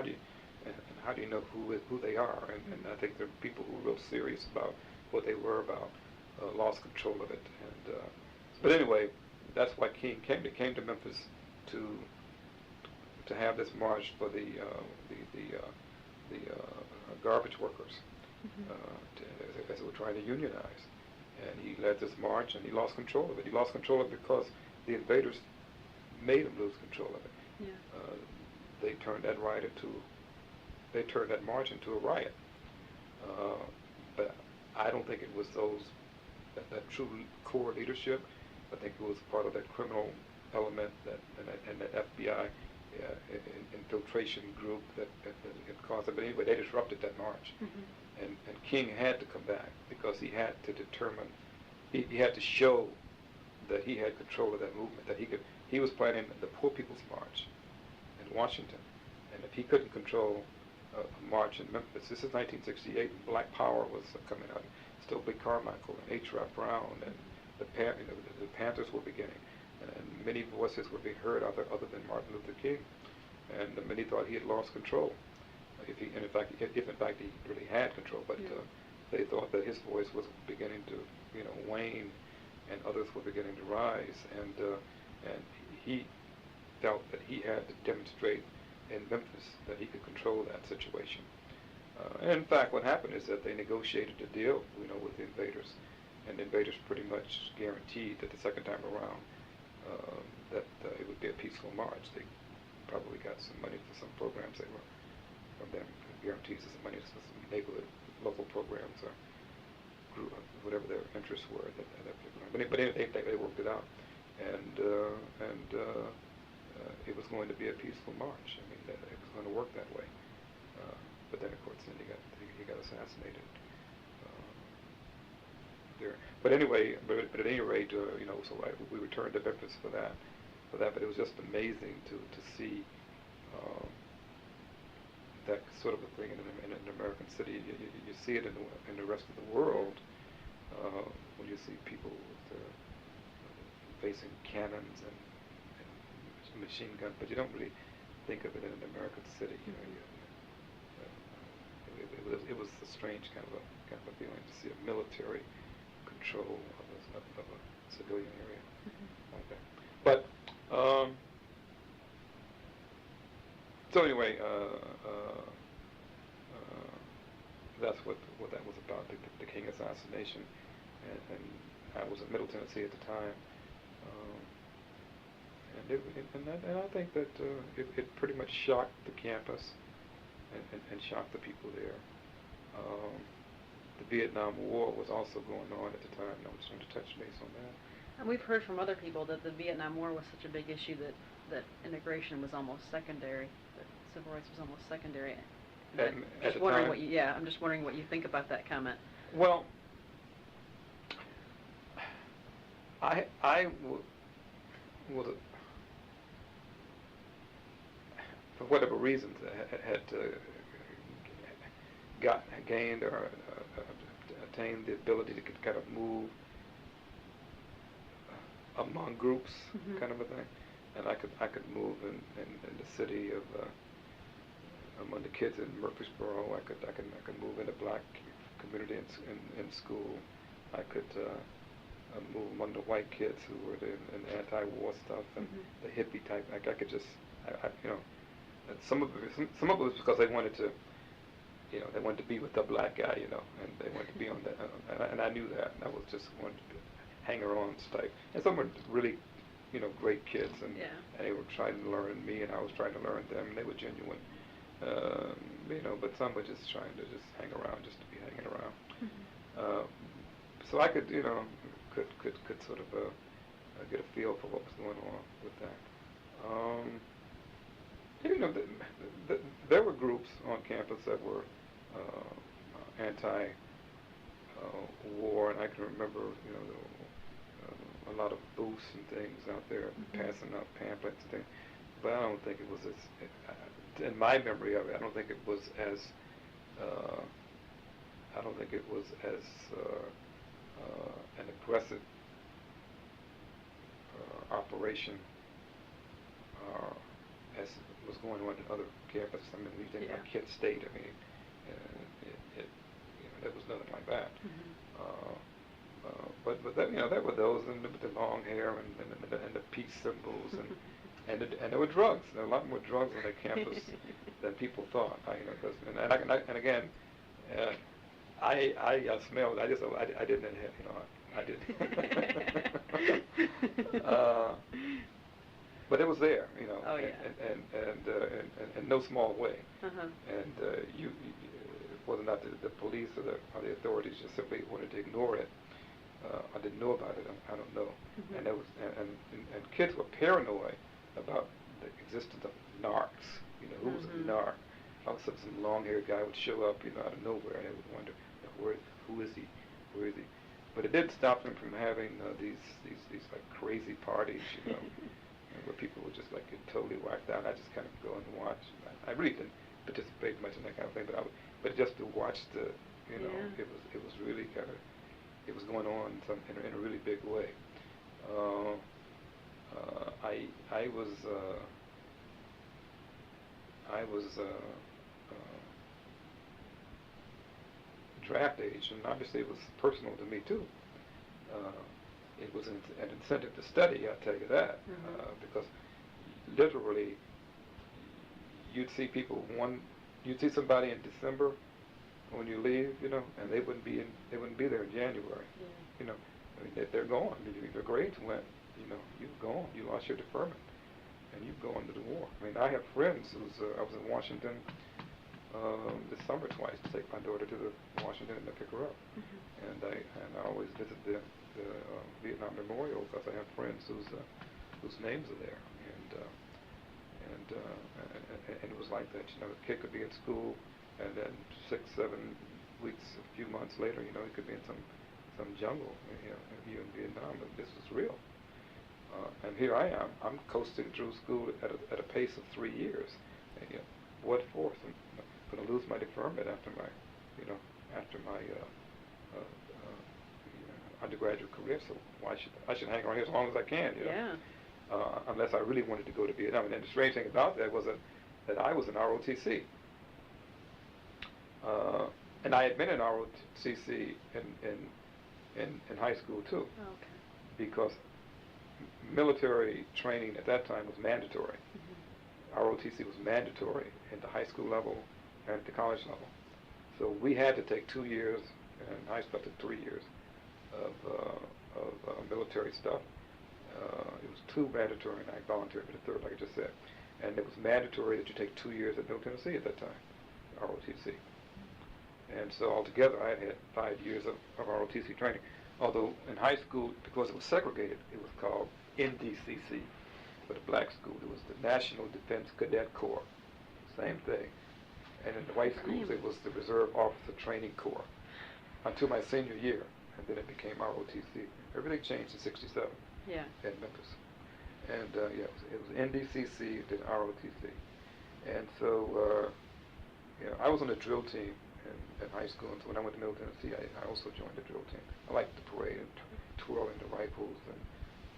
how do you know who they are? And I think there are people who were real serious about what they were about, lost control of it. And but anyway, that's why King came. He came to Memphis to have this march for the garbage workers, as they were trying to unionize. And he led this march, and he lost control of it. He lost control of it because the invaders made him lose control of it. They turned that march into a riot. But I don't think it was that true core leadership. I think it was part of that criminal element and that FBI infiltration group that caused it. But anyway, they disrupted that march. And King had to come back because he had to determine, he had to show that he had control of that movement, that he was planning the Poor People's March in Washington. And if he couldn't control a march in Memphis, this is 1968, and Black Power was coming out. Stokely Carmichael and H. Rap Brown, and the Panthers were beginning, and many voices were being heard other than Martin Luther King. and he thought he had lost control. If in fact he really had control, but they thought that his voice was beginning to, wane, and others were beginning to rise, and he felt that he had to demonstrate in Memphis that he could control that situation. And in fact, what happened is that they negotiated a deal, with the invaders, and the invaders pretty much guaranteed that the second time around that it would be a peaceful march. They probably got some money for some programs they were from them, guarantees of some money for some neighborhood local programs or whatever their interests were at that particular time. But they worked it out, and it was going to be a peaceful march. I mean, it was going to work that way. But then, of course, then he got assassinated there. But anyway, but at any rate, so we returned to Memphis for that. But it was just amazing to see that sort of a thing in an American city. You see it in the rest of the world when you see people facing cannons and machine guns, but you don't really think of it in an American city. It was a strange kind of a feeling to see a military control of a civilian area like that. But so anyway, that's what that was about, the King assassination, and I was at Middle Tennessee at the time, and I think that it pretty much shocked the campus and shocked the people there. The Vietnam War was also going on at the time, and I was trying to touch base on that. And we've heard from other people that the Vietnam War was such a big issue that integration was almost secondary, that civil rights was almost secondary. I'm just wondering what you think about that comment. Well, I would for whatever reasons, had gained or attained the ability to kind of move among groups, kind of a thing, and I could move in the city of among the kids in Murfreesboro. I could move in the black community in school. I could move among the white kids who were in the anti-war stuff and the hippie type. I could just, and some of it was because they wanted to, they wanted to be with the black guy, and they wanted to be on that, and I knew that, and I was just wanted to hanger-on type. And some were really, great kids, and they were trying to learn me, and I was trying to learn them, and they were genuine, but some were just trying to just hang around, just to be hanging around. So I could, could sort of get a feel for what was going on with that. There were groups on campus that were anti-war, and I can remember, a lot of booths and things out there passing out pamphlets and things. But I don't think it was as, in my memory of it, I don't think it was as, an aggressive operation as was going on in other campuses. I mean, when you think about Kent State, I mean, there was nothing like that. But there were those with the long hair and the peace symbols and there were drugs. There were a lot more drugs on that campus than people thought. And again, I smelled. I didn't inhale. I didn't. But it was there, and in no small way. And whether or not the police or the authorities just simply wanted to ignore it, I didn't know about it. I don't know. And there was and kids were paranoid about the existence of narcs. Who was a narc? All of a sudden, some long-haired guy would show up, out of nowhere, and they would wonder, who is he? Where is he? But it did stop them from having these like crazy parties, where people would just like get totally whacked out. I just kind of go and watch. I really didn't participate much in that kind of thing, but just to watch it was really kind of, it was going on in a really big way. I was I was draft age, and obviously it was personal to me too. It was an incentive to study, I'll tell you that, because literally you'd see people you'd see somebody in December when you leave, and they wouldn't be there in January. Yeah. I mean, they're gone. Your grades went. You've gone. You lost your deferment, and you've gone to the war. I mean, I have friends I was in Washington this summer twice to take my daughter to Washington and to pick her up, and I always visit the Vietnam Memorial because I have friends whose names are there, and it was like that. The kid could be in school, and then 6, 7 weeks, a few months later, he could be in some jungle, here in Vietnam. But this was real. And here I am. I'm coasting through school at a pace of 3 years. And, what for? I'm going to lose my deferment after my undergraduate career. So I should hang around here as long as I can. Yeah. Unless I really wanted to go to Vietnam. And the strange thing about that was that I was an ROTC. And I had been in ROTC in high school too. Okay. Because military training at that time was mandatory. ROTC was mandatory at the high school level and at the college level. So we had to take 2 years, and high school up to 3 years of military stuff. It was 2 mandatory, and I volunteered for the 3rd, like I just said. And it was mandatory that you take 2 years at Middle Tennessee at that time, ROTC. And so altogether, I had 5 years of ROTC training. Although in high school, because it was segregated, it was called NDCC. For the black school, it was the National Defense Cadet Corps. Same thing. And in the white schools, it was the Reserve Officer Training Corps until my senior year. And then it became ROTC. Everything changed in '67 in Memphis. And it was NDCC, then ROTC. And so, I was on the drill team in high school, and so when I went to Middle Tennessee, I also joined the drill team. I liked the parade and twirling the rifles and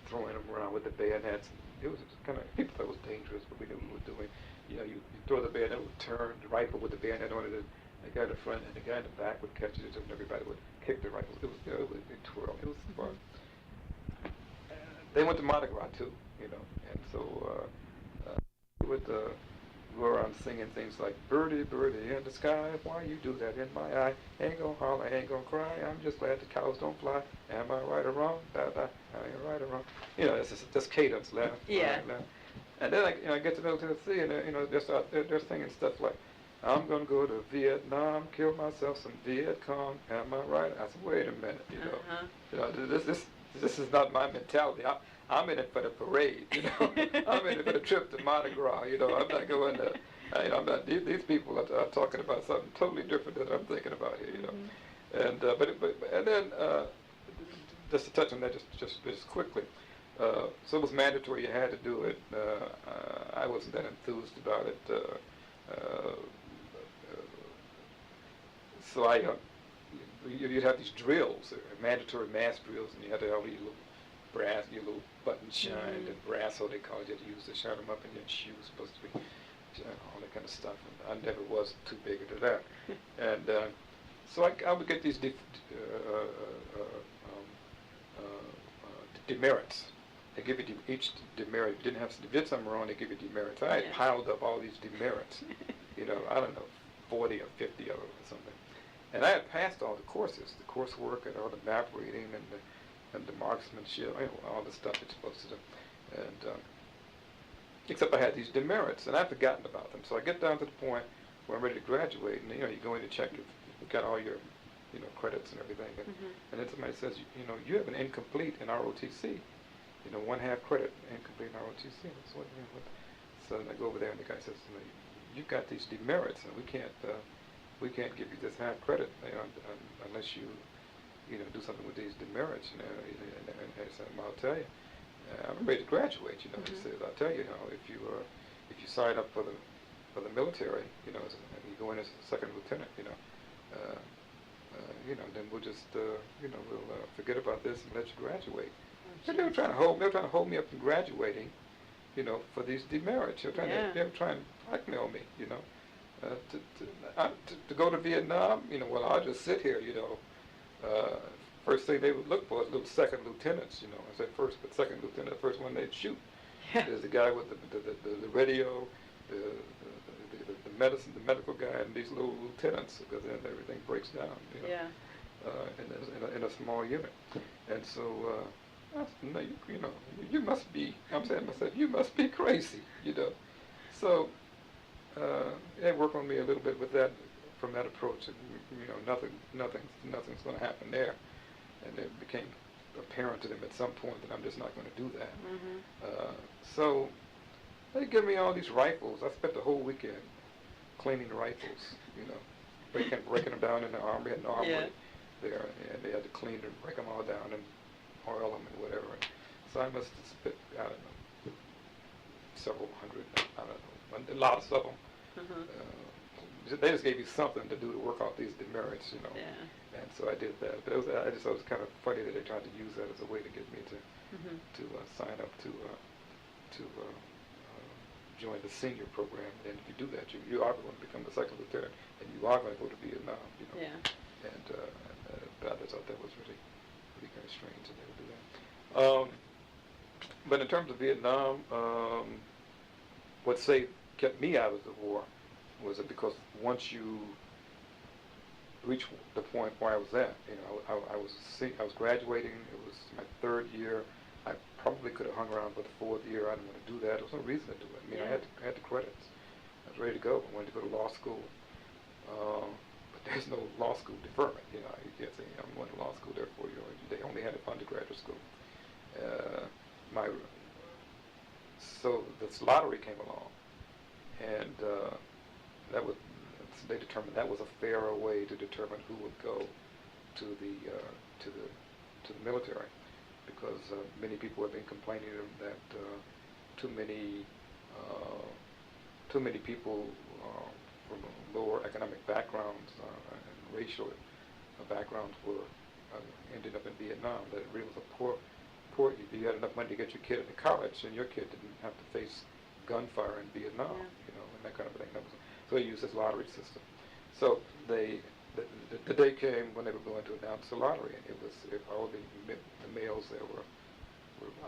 throwing them around with the bayonets. It was kind of, people thought it was dangerous, but we knew what we were doing. You throw the bayonet, it would turn the rifle with the bayonet on it, and the guy in the front and the guy in the back would catch it, and everybody would kick the rifles. It was, it would twirl. It was fun. They went to Mardi Gras too, and so we would go around singing things like "Birdie, birdie in the sky, why you do that in my eye? Ain't gonna holler, ain't gonna cry. I'm just glad the cows don't fly. Am I right or wrong? I ain't right or wrong." It's just cadence, laugh. Yeah. Laugh. And then I get to Middle Tennessee, and they're singing stuff like, "I'm gonna go to Vietnam, kill myself some Viet Cong. Am I right?" I said, "Wait a minute, This is not my mentality. I'm in it for the parade, I'm in it for the trip to Mardi Gras, I'm not going to, I'm not. These people are talking about something totally different than I'm thinking about here, And and then just to touch on that just quickly. So it was mandatory. You had to do it. I wasn't that enthused about it. So you'd have these drills, mandatory mass drills, and you had to have all these little brass, your little buttons shined, and brass, so they called you to use to shine them up in your shoes, supposed to be, all that kind of stuff. And I never was too big into that. And so I would get these demerits. They give you each demerit. If you did something wrong, they give you demerits. I had piled up all these demerits, I don't know, 40 or 50 of them or something. And I had passed all the courses, the coursework and all the map reading and the marksmanship, all the stuff you're supposed to do. And except I had these demerits, and I'd forgotten about them. So I get down to the point where I'm ready to graduate, and you go in to check if you've got all your credits and everything. And then somebody says, you have an incomplete in ROTC. 1/2 credit incomplete in ROTC. That's what, So I go over there, and the guy says, you've got these demerits, and we can't give you this half credit unless you do something with these demerits. And I said, I'll tell you, I'm ready to graduate. He says, I'll tell you, if you sign up for the military, and you go in as a second lieutenant, then we'll just we'll forget about this and let you graduate. And they were trying to hold me up from graduating, for these demerits. They're trying to blackmail me, to go to Vietnam. Well, I'll just sit here, First thing they would look for is little second lieutenants, I said first, but second lieutenant, the first one they'd shoot. There's the guy with the radio, the medicine, the medical guy, and these little lieutenants, because then everything breaks down, in a small unit. And so, I said, no, you must be, I'm saying to myself, you must be crazy, So, it worked on me a little bit with that, from that approach, and, nothing's going to happen there. And it became apparent to them at some point that I'm just not going to do that. So they give me all these rifles. I spent the whole weekend cleaning the rifles, breaking them down in the armory, had an armory there, and they had to clean them, break them all down and oil them and whatever. And so I must have spent, I don't know, several hundred, I don't know, lots of them. They just gave you something to do to work out these demerits, And so I did that. But I just thought it was kind of funny that they tried to use that as a way to get me to sign up to join the senior program. And if you do that, you are going to become the second lieutenant, and you are going to go to Vietnam. And I just thought that was really kind of strange that they would do that. But in terms of Vietnam, what kept me out of the war was that because once you reach the point where I was at, I was graduating. It was my third year. I probably could have hung around for the fourth year. I didn't want to do that. There was no reason to do it. I had the credits. I was ready to go. I wanted to go to law school. But there's no law school deferment. You can't say I'm going to law school, therefore they only had it for undergraduate school. So this lottery came along, and they determined that was a fairer way to determine who would go to the military, because many people have been complaining that too many people from lower economic backgrounds and racial backgrounds were ended up in Vietnam. That it really was a poor. You had enough money to get your kid into college, and your kid didn't have to face gunfire in Vietnam, and that kind of thing. So they used this lottery system. So the day came when they were going to announce the lottery, and all the males there were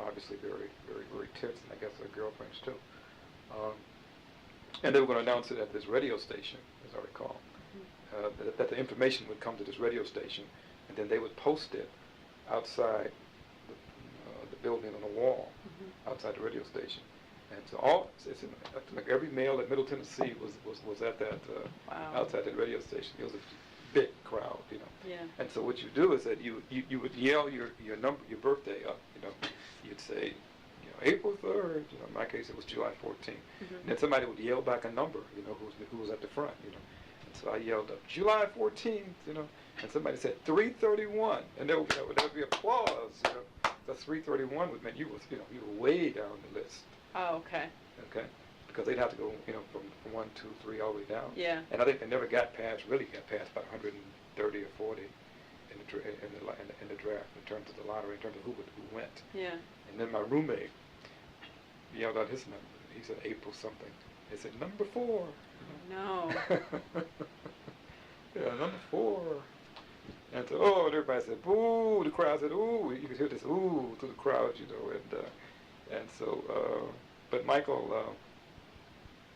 obviously very, very, very tense, and I guess their girlfriends too. And they were going to announce it at this radio station, as I recall, that the information would come to this radio station, and then they would post it outside the building on the wall, outside the radio station. And so like every male at Middle Tennessee was at that outside the radio station. It was a big crowd, And so what you do is that you would yell your number, your birthday up, You'd say, April 3rd. In my case it was July 14th. And then somebody would yell back a number, who was at the front, And so I yelled up July 14th, and somebody said 331, and there would be applause, That's 331 would mean you were way down the list. Oh, okay. Okay, because they'd have to go, from 1, 2, 3 all the way down. Yeah. And I think they never got past about 130 or 40 in the draft, in terms of the lottery, in terms of who went. Yeah. And then my roommate yelled out his number. He said April something. He said number 4. No. Yeah, number 4. And so, and everybody said, boo, the crowd said, ooh, you could hear this ooh through the crowd, and so, but Michael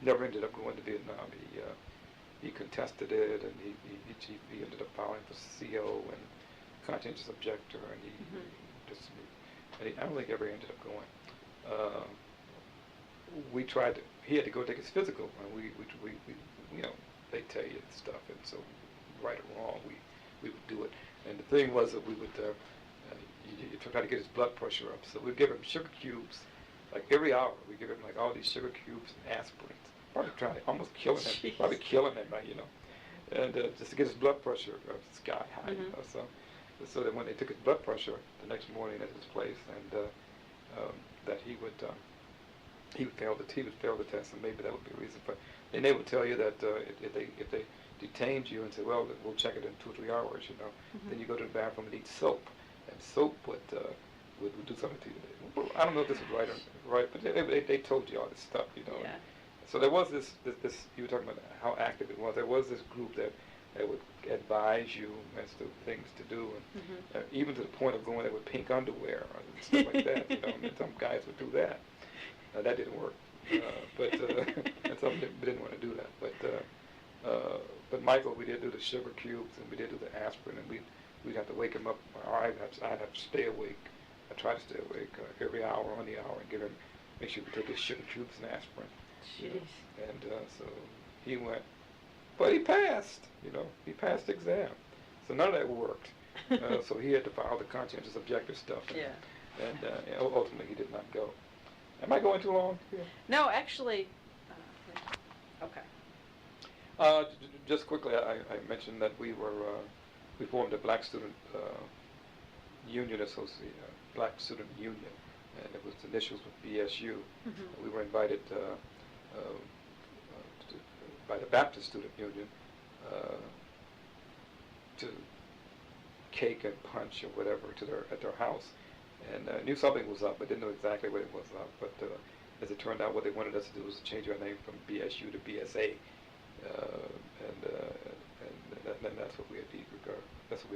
never ended up going to Vietnam. He contested it, and he ended up filing for CO and conscientious objector, and I don't think he ever ended up going. We tried to, he had to go take his physical, and we they tell you stuff, and so right or wrong, we would do it. And the thing was that we would you try to get his blood pressure up. So we'd give him sugar cubes, like every hour. We'd give him like all these sugar cubes and aspirins. Probably trying to almost killing him. Jeez. Probably killing him, And just to get his blood pressure sky high. So that when they took his blood pressure the next morning at his place, and that he would fail the test, and maybe that would be a reason for. And they would tell you that if they detained you and said, well, we'll check it in 2 or 3 hours, then you go to the bathroom and eat soap, and soap would would do something to you. Well, I don't know if this is right, but they told you all this stuff, you know. Yeah. So there was this you were talking about how active it was. There was this group that would advise you as to things to do, and even to the point of going there with pink underwear and stuff like that. You know, and some guys would do that. That didn't work, but and some didn't want to do that. But Michael, we did do the sugar cubes, and we did do the aspirin, and we'd have to wake him up. Or I'd have to stay awake. I try to stay awake every hour on the hour and make sure we take his sugar cubes and aspirin. Jeez. You know? And so he went, but he passed. You know, he passed the exam. So none of that worked. So he had to file the conscientious objector stuff. And ultimately he did not go. Am I going too long? Yeah. No, actually, okay. Just quickly, I mentioned that we formed a Black Student Union Association, Black Student Union, and it was initials with BSU. We were invited by the Baptist Student Union to cake and punch or whatever at their house, and knew something was up, but didn't know exactly what it was up. But as it turned out, what they wanted us to do was to change our name from BSU to BSA, and that's what we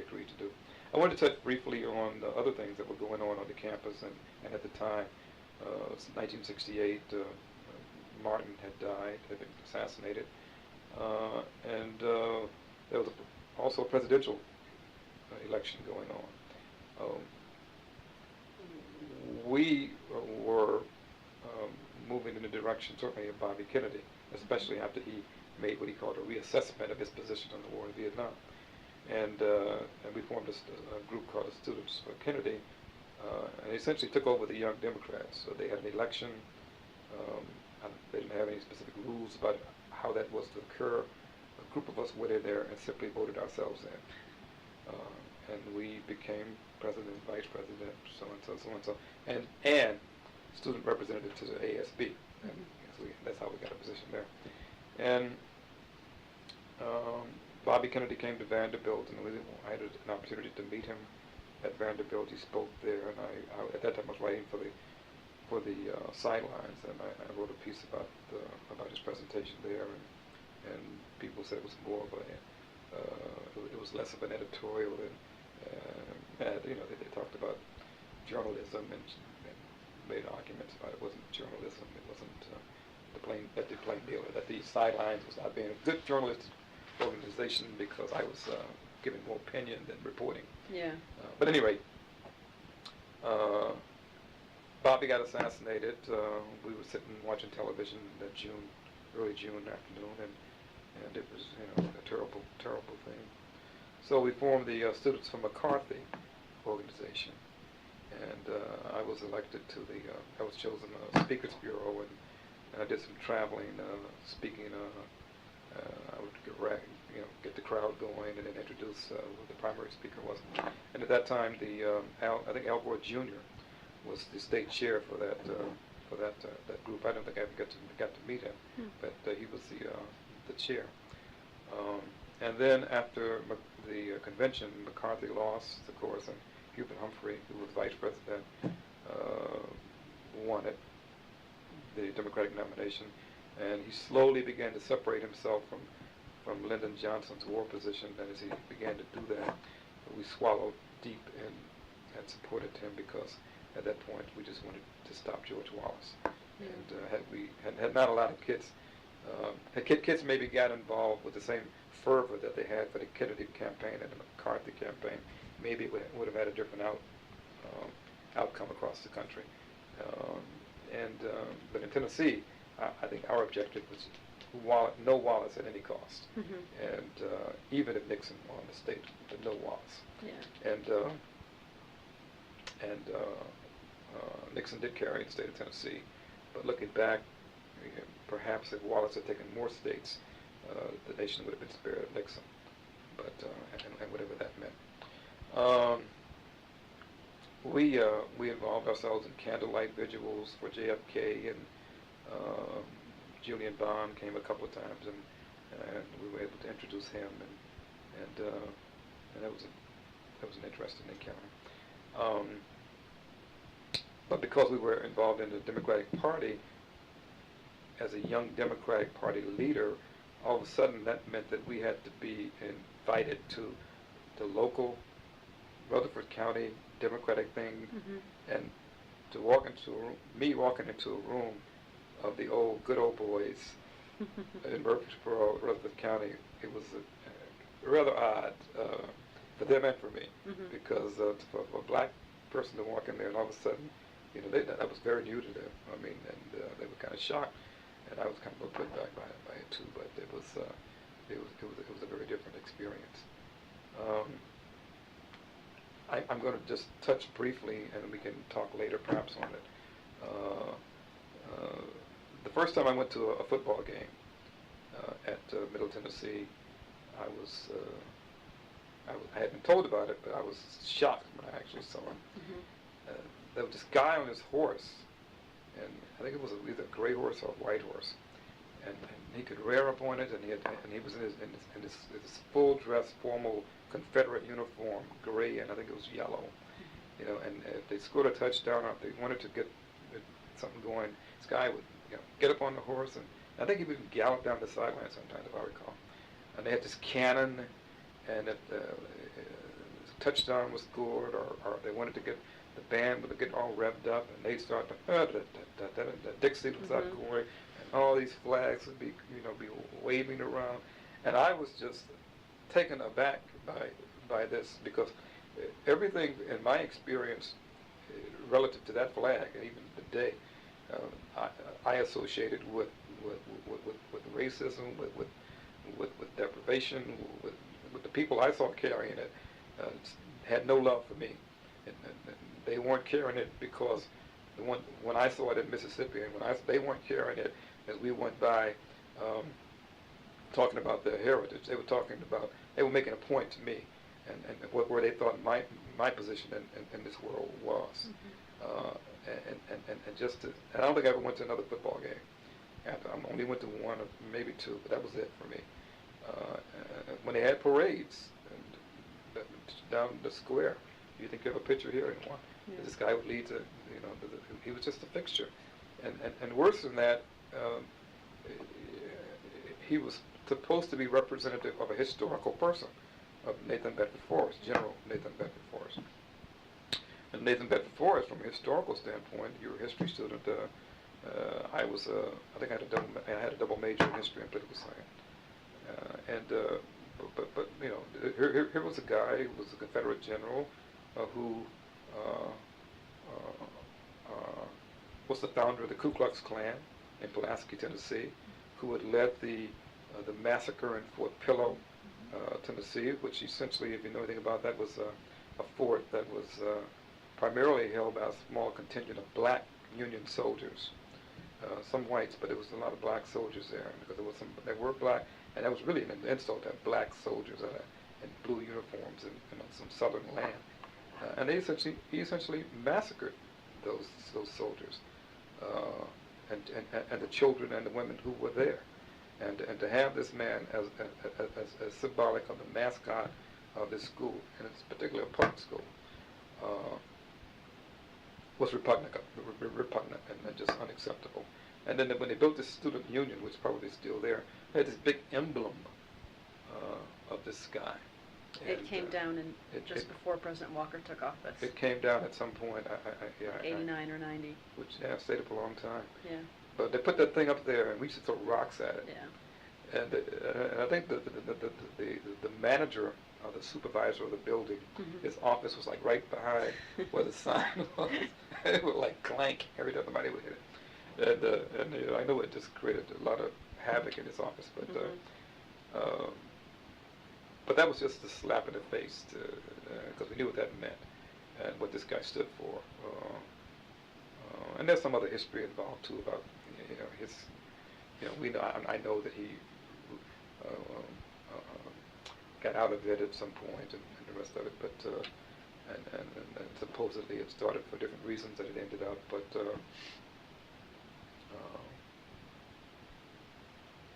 agreed to do. I wanted to touch briefly on the other things that were going on the campus, and at the time, it was 1968. Martin had died, had been assassinated, and there was also a presidential election going on. We were moving in the direction, certainly, of Bobby Kennedy, especially after he made what he called a reassessment of his position on the war in Vietnam. And we formed a group called the Students for Kennedy, and essentially took over the Young Democrats. So they had an election. They didn't have any specific rules about how that was to occur. A group of us went in there and simply voted ourselves in. And we became president, vice president, so and so, so and so, and student representative to the ASB. And that's how we got a position there. And Bobby Kennedy came to Vanderbilt, and I had an opportunity to meet him at Vanderbilt. He spoke there, and I at that time I was writing for the sidelines, and I wrote a piece about his presentation there, and people said it was more of it was less of an editorial, and you know, they talked about journalism and made arguments about it wasn't journalism, it wasn't the plain deal, that the sidelines was not being a good journalistic organization because I was giving more opinion than reporting. Yeah. But at any rate, Bobby got assassinated. We were sitting watching television that early June afternoon, and it was, you know, a terrible, terrible thing. So we formed the Students for McCarthy organization, and I was elected to I was chosen Speakers Bureau, and I did some traveling, speaking. I would get the crowd going, and then introduce who the primary speaker was. And at that time, I think Al Gore Jr. was the state chair for that group. I don't think I ever got to meet him, but he was the chair. And then after the convention, McCarthy lost, of course, and Hubert Humphrey, who was vice president, won it, the Democratic nomination, and he slowly began to separate himself from Lyndon Johnson's war position. And as he began to do that, we swallowed deep and supported him, because at that point we just wanted to stop George Wallace. And had not a lot of kids, kids maybe got involved with the same fervor that they had for the Kennedy campaign and the McCarthy campaign, maybe it would have had a different outcome across the country. But in Tennessee, I think our objective was no Wallace at any cost, and even if Nixon won the state, but no Wallace. Yeah. And Nixon did carry the state of Tennessee, but looking back, perhaps if Wallace had taken more states, the nation would have been spared of Nixon, but and whatever that meant. We involved ourselves in candlelight vigils for JFK, and Julian Bond came a couple of times, and we were able to introduce him, and that was an interesting encounter. But because we were involved in the Democratic Party, as a young Democratic Party leader, all of a sudden that meant that we had to be invited to the local Rutherford County Democratic thing, and to walk into a room, me walking into a room of the good old boys in Murfreesboro, Rutherford County, it was rather odd for them and for me, because for a black person to walk in there and all of a sudden, that was very new to them. I mean, and they were kind of shocked, and I was kind of a little put back by it too. But it was a very different experience. I'm going to just touch briefly, and we can talk later perhaps on it. The first time I went to a football game at Middle Tennessee, I had been told about it, but I was shocked when I actually saw him. There was this guy on his horse, and I think it was either a gray horse or a white horse, and he could rear up on it, and he was in his full dress, formal Confederate uniform, gray, and I think it was yellow. And if they scored a touchdown or if they wanted to get something going, this guy would get up on the horse, and I think he would even gallop down the sideline sometimes, if I recall. And they had this cannon, and if the touchdown was scored, or they wanted to get, the band would get all revved up, and they'd start the Dixie would start going, and all these flags would be waving around, and I was just taken aback by this, because everything in my experience relative to that flag, and even today, I associated with racism, with deprivation, with the people I saw carrying it, had no love for me, and they weren't carrying it because when I saw it in Mississippi, and they weren't carrying it as we went by, talking about their heritage. They were making a point to me, and where they thought my position in this world was. And I don't think I ever went to another football game. I only went to one or maybe two, but that was it for me. When they had parades down the square, you think you have a picture here? And this guy would lead to, he was just a fixture. And worse than that, he was supposed to be representative of a historical person, of Nathan Bedford Forrest, General Nathan Bedford Forrest. And Nathan Bedford Forrest, from a historical standpoint, you're a history student. I think I had a double major in history and political science. But here was a guy who was a Confederate general who was the founder of the Ku Klux Klan in Pulaski, Tennessee, who had led the massacre in Fort Pillow, Tennessee, which essentially, if you know anything about that, was a fort that was primarily held by a small contingent of black Union soldiers, some whites, but there was a lot of black soldiers there, because they were black, and that was really an insult to have black soldiers in blue uniforms in some southern land, and he essentially massacred those soldiers, and the children and the women who were there. And to have this man as symbolic of the mascot of this school, and it's particularly a public school, was repugnant and just unacceptable. And then when they built this student union, which is probably still there, they had this big emblem of this guy. It came down just before President Walker took office. It came down at some point. 89 or 90. Which stayed up a long time. Yeah. But they put that thing up there, and we used to throw rocks at it. Yeah. And I think the manager or the supervisor of the building, his office was like right behind where the sign was. It would like clank every time somebody would hit it. And I know it just created a lot of havoc in his office, but that was just a slap in the face, because we knew what that meant and what this guy stood for. And there's some other history involved too about his. I know that he got out of it at some point, and the rest of it. But and supposedly it started for different reasons that it ended up. But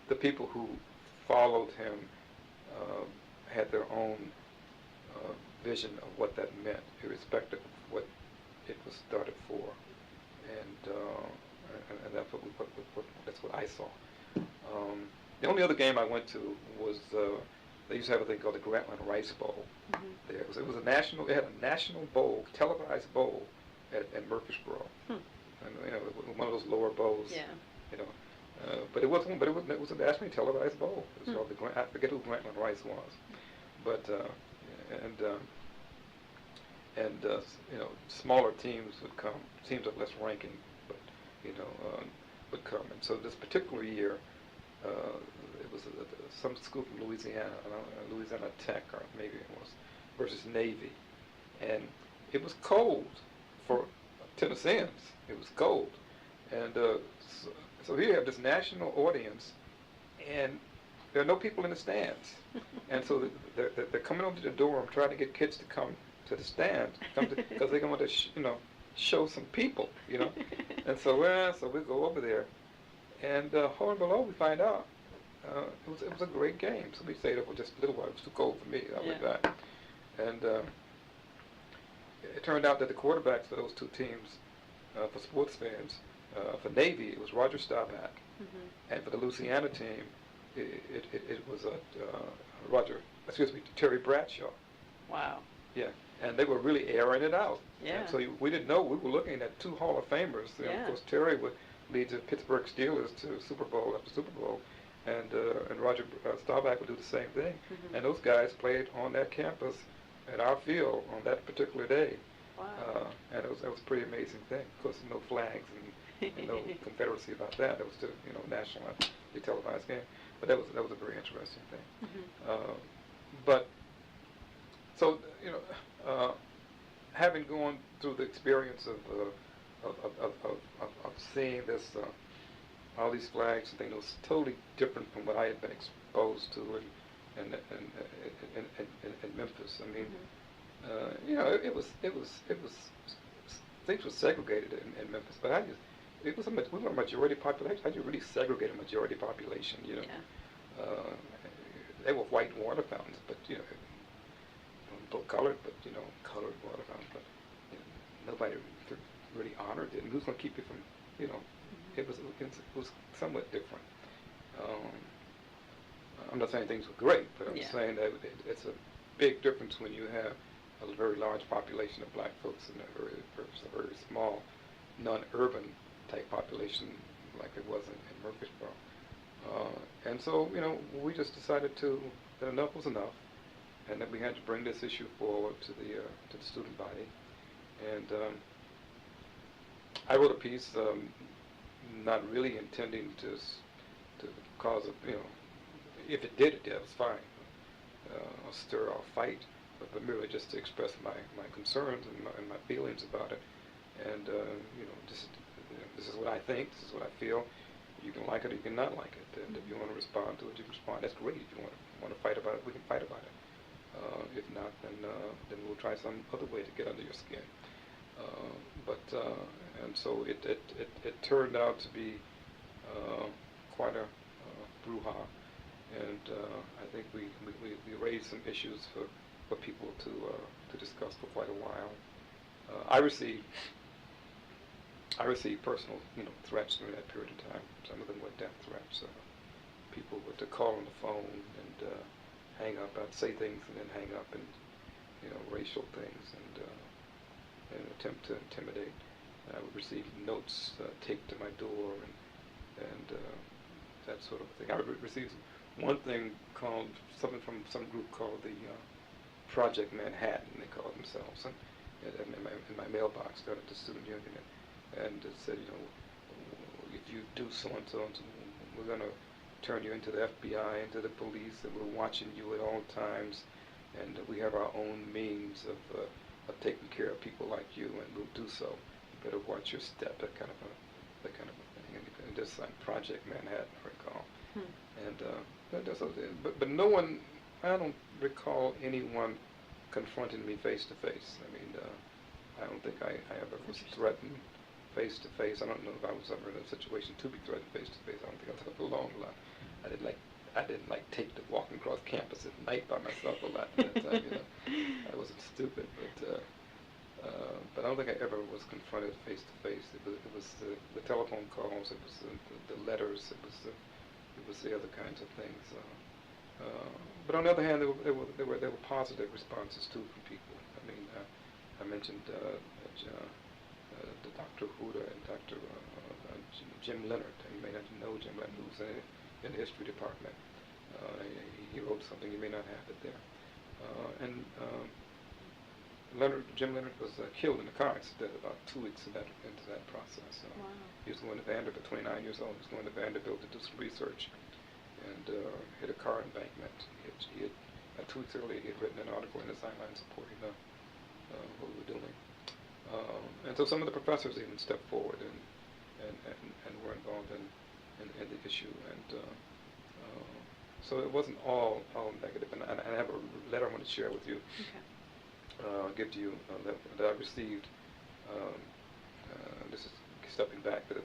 the people who followed him had their own vision of what that meant, irrespective of what it was started for. and that's that's what I saw. The only other game I went to was they used to have a thing called the Grantland Rice Bowl. Mm-hmm. There it was a national. They had a national bowl, televised bowl, at Murfreesboro, Hmm. and one of those lower bowls. Yeah. You know, but it wasn't. But it was a nationally televised bowl. It was Hmm. called I forget who Grantland Rice was, but and smaller teams would come. Teams of less ranking, but would come. And so this particular year, it was some school from Louisiana, Louisiana Tech, or maybe it was, versus Navy, and it was cold for Tennesseans. It was cold, and so here you have this national audience, and there are no people in the stands, and so they're coming over to the dorm trying to get kids to come to the stands because they want to show some people, and so we go over there, and and below we find out it was a great game. So we stayed up for just a little while. It was too cold for me. I went back, and it turned out that the quarterbacks for those two teams, for sports fans, for Navy it was Roger Staubach, Mm-hmm. and for the Louisiana team it was Terry Bradshaw. Wow. Yeah, and they were really airing it out. Yeah. And so we didn't know we were looking at two Hall of Famers. Yeah. Of course, Terry would lead the Pittsburgh Steelers to Super Bowl after Super Bowl, and Roger Staubach would do the same thing. Mm-hmm. And those guys played on that campus at our field on that particular day. Wow. And it was a pretty amazing thing. Of course, no flags and no Confederacy about that. It was still national, televised game. But that was a very interesting thing. Mm-hmm. But so having gone through the experience of seeing this all these flags and things, it was totally different from what I had been exposed to in Memphis. I mean, Mm-hmm. it was things were segregated in Memphis, but we were a majority population. How do you really segregate a majority population? Yeah. They were white water fountains, but both colored, but colored water fountains, but nobody really honored it. And who's going to keep you from, Mm-hmm. it was somewhat different. I'm not saying things were great, but I'm saying that it's a big difference when you have a very large population of black folks in a very small, non-urban type population like it was in Murfreesboro. And so, we just decided that enough was enough, and that we had to bring this issue forward to the student body. And I wrote a piece, not really intending to cause if it did, it was fine, or stir or fight, but merely just to express my concerns and my feelings about it. And this is what I think, this is what I feel. You can like it or you can not like it. And if you want to respond to it, you can respond. That's great. If you want to fight about it, we can fight about it. If not, then we'll try some other way to get under your skin. And so it turned out to be quite a brouhaha, and I think we raised some issues for people to discuss for quite a while. I received personal threats during that period of time. Some of them were death threats. People would call on the phone and hang up. I'd say things and then hang up, and racial things and attempt to intimidate. I would receive notes taped to my door and that sort of thing. I would receive one thing called something from some group called the Project Manhattan, they call themselves, and in my mailbox down at the student union, and it said, if you do so and so, we're going to turn you into the FBI, into the police, and we're watching you at all times, and we have our own means of taking care of people like you, and we'll do so. You better watch your step, that kind of a thing. And just like Project Manhattan, I recall. And but no one, I don't recall anyone confronting me face to face. I mean, I don't think I ever was threatened face to face. I don't know if I was ever in a situation to be threatened face to face. I don't think I was ever alone a lot. I didn't like take to walking across campus at night by myself a lot at that time. I wasn't stupid, but but I don't think I ever was confronted face to face. It was the telephone calls, it was the letters, it was the other kinds of things. But on the other hand, there were positive responses too from people. I mean, I mentioned the Dr. Huda and Dr. Jim Leonard. You may not know Jim Leonard, who's in the history department. He wrote something, you may not have it there. Jim Leonard was killed in a car accident about 2 weeks into that process. Wow. He was going to Vanderbilt, 29 years old. He was going to Vanderbilt to do some research, and hit a car embankment. He had 2 weeks earlier, he had written an article in the sideline supporting what we were doing. And so some of the professors even stepped forward and were involved in the issue. And so it wasn't all negative. And I have a letter I want to share with you. Okay. Give to you that I received. This is stepping back, that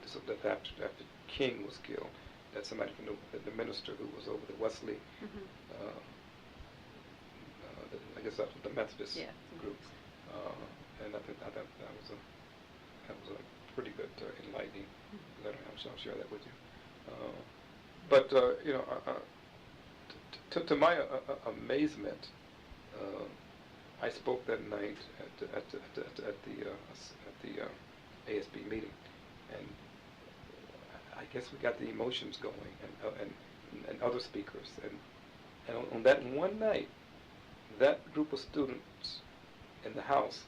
after King was killed, that somebody from the minister who was over the Wesley, I guess that was the Methodist group, and I think that was a pretty good enlightening letter. I'll share that with you. But you know, to my amazement, I spoke that night at the ASB meeting, and I guess we got the emotions going, and other speakers, and on that one night, that group of students in the House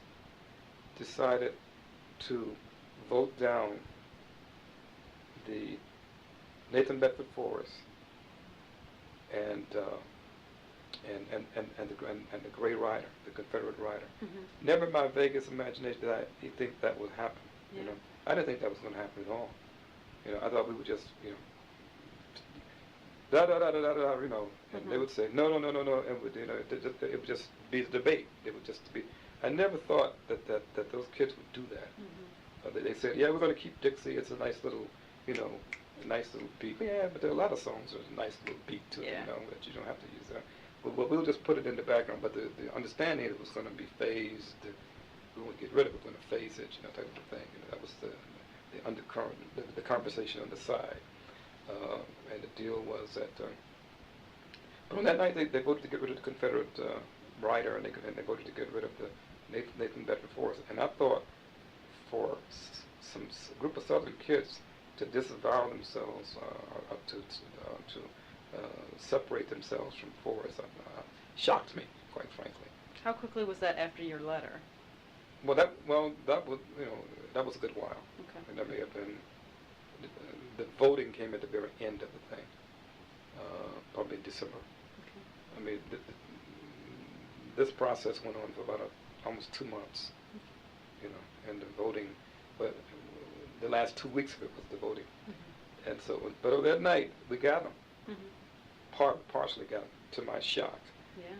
decided to vote down the Nathan Bedford Forrest and the Gray Rider, the Confederate Rider. Never in my vaguest imagination did I think that would happen. Yeah. You know, I didn't think that was going to happen at all. You know, I thought we would just, you know, da da da da da da, you know, and they would say no, and would, you know, it would just be a debate. It would just be. I never thought that those kids would do that. They said, yeah, we're going to keep Dixie. It's a nice little, you know, nice little beat. Yeah, but there are a lot of songs with a nice little beat to it, you know, that you don't have to use that. We'll just put it in the background, but the understanding it was going to be phased. We won't get rid of it, we're going to phase it, you know, type of thing. You know, that was the undercurrent, the conversation on the side. And the deal was that, but on that night they voted to get rid of the Confederate rider, and they voted to get rid of the Nathan Bedford Forrest. And I thought for some group of Southern kids to disavow themselves, to separate themselves from Forrest, shocked me, quite frankly. How quickly was that after your letter? Well, that was, you know, that was a good while. Okay. And that may have been, the voting came at the very end of the thing, probably December. Okay. I mean, this process went on for about almost 2 months, you know, and the voting, but the last 2 weeks of it was the voting. And so, but that night, we got them. Partially got them, to my shock. Yeah.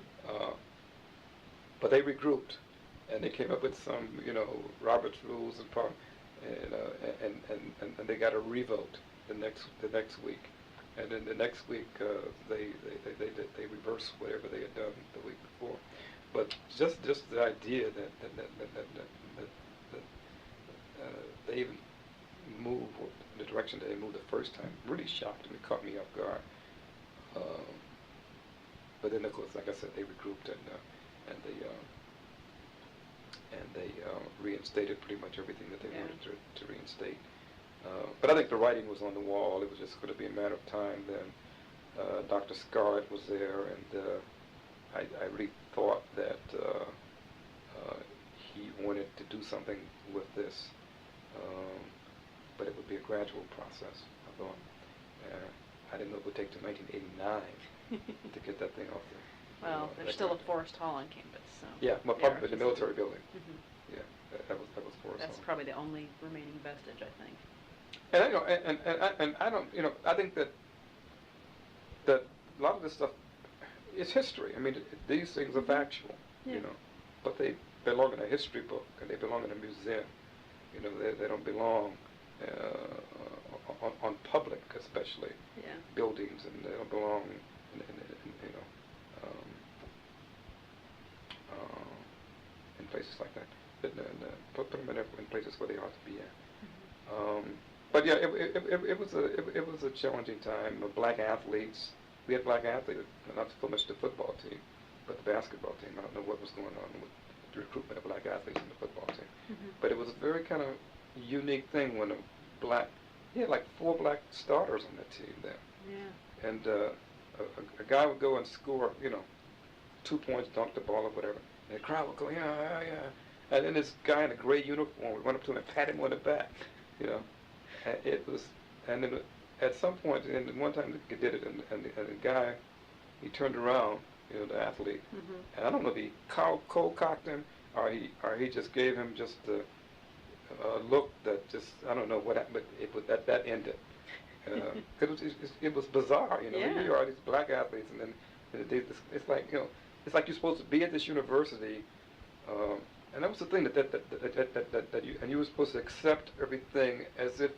But they regrouped, and they came up with some, you know, Robert's rules and they got a revote the next week, and then the next week they reversed whatever they had done the week before. But just the idea that they even moved in the direction that they moved the first time really shocked me, caught me off guard. But then, of course, like I said, they regrouped and they reinstated pretty much everything that they wanted to reinstate. But I think the writing was on the wall. It was just going to be a matter of time. Then Dr. Scarlett was there, and I really thought that he wanted to do something with this, but it would be a gradual process, I thought. I didn't know it would take to 1989 to get that thing off there. Well, there's still a Forrest Hall on campus, so. Yeah, well, probably the military building. Mm-hmm. Yeah, that was Forrest Hall. That's probably the only remaining vestige, I think. And I know, and I don't, you know, I think that a lot of this stuff is history. I mean, these things are factual, you know, but they belong in a history book, and they belong in a museum. You know, they don't belong on public, especially buildings, and they don't belong in you know, in places like that. put them in places where they ought to be at. But yeah, it was a challenging time. Black athletes, we had black athletes, not so much the football team, but the basketball team. I don't know what was going on with the recruitment of black athletes in the football team, but it was a very kind of unique thing when he had like 4 black starters on that team there. Yeah. And a guy would go and score, 2 points, dunk the ball or whatever, and the crowd would go, yeah, yeah. And then this guy in a gray uniform would run up to him and pat him on the back, And it was, and then at some point, and one time he did it, and the guy, he turned around, the athlete, and I don't know if he cold cocked him or he just gave him just a look that just, I don't know what happened, but that ended. Because it was bizarre, Yeah. Here are these black athletes, and then it's like, it's like you're supposed to be at this university, and that was the thing that you were supposed to accept everything as if,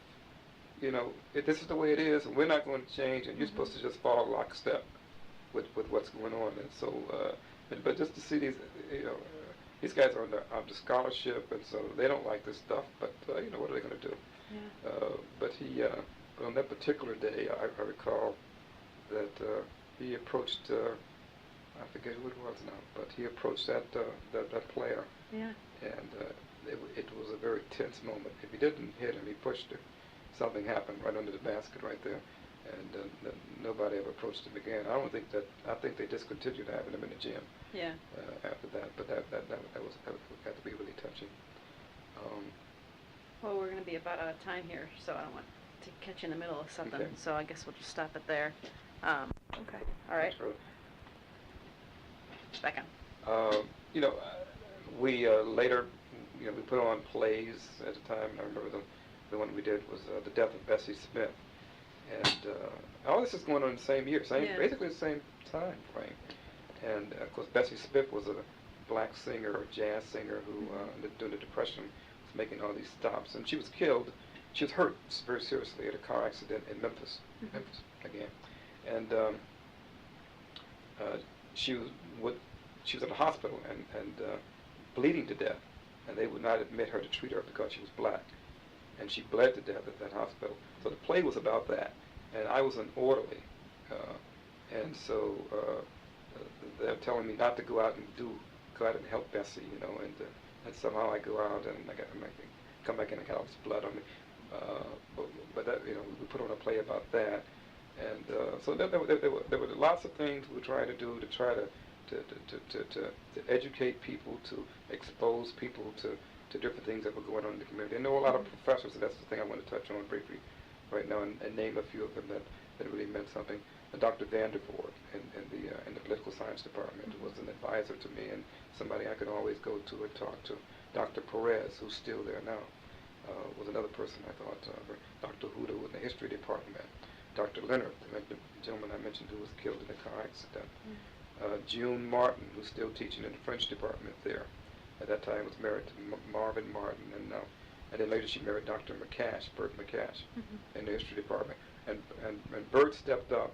this is the way it is, and we're not going to change, and you're supposed to just follow lockstep with what's going on. And so, but just to see these guys are under scholarship, and so they don't like this stuff. But what are they going to do? Yeah. But on that particular day, I recall that he approached. I forget who it was now, but he approached that player. Yeah. And it was a very tense moment. If he didn't hit him, he pushed him. Something happened right under the basket right there, and nobody ever approached him again. I think they discontinued having him in the gym. Yeah. After that, but that had to be really touching. Well, we're going to be about out of time here, so I don't want to catch you in the middle of something. Okay. So I guess we'll just stop it there. Okay. All right. Back on. We later, we put on plays at the time. I remember the one we did was The Death of Bessie Smith. And all this is going on in the same year, basically the same time frame. And of course, Bessie Smith was a black singer, a jazz singer who, during the Depression, was making all these stops. And she was killed. She was hurt very seriously at a car accident in Memphis. Memphis again. And she was in the hospital and bleeding to death, and they would not admit her to treat her because she was black, and she bled to death at that hospital. So the play was about that, and I was an orderly, and so they're telling me not to go out and help Bessie, and somehow I go out and I come back and I got all this blood on me, but that, we put on a play about that, and so there were lots of things we were trying to do to try to educate people, to expose people to different things that were going on in the community. I know a lot of professors, and that's the thing I want to touch on briefly right now, and name a few of them that really meant something. And Dr. Vandervoort in the political science department was an advisor to me, and somebody I could always go to and talk to. Dr. Perez, who's still there now, was another person I thought. Dr. Huda in the history department. Dr. Leonard, the gentleman I mentioned who was killed in a car accident. June Martin, who's still teaching in the French department there. At that time was married to Marvin Martin, and then later she married Dr. McCash, Bert McCash, in the history department. And Bert stepped up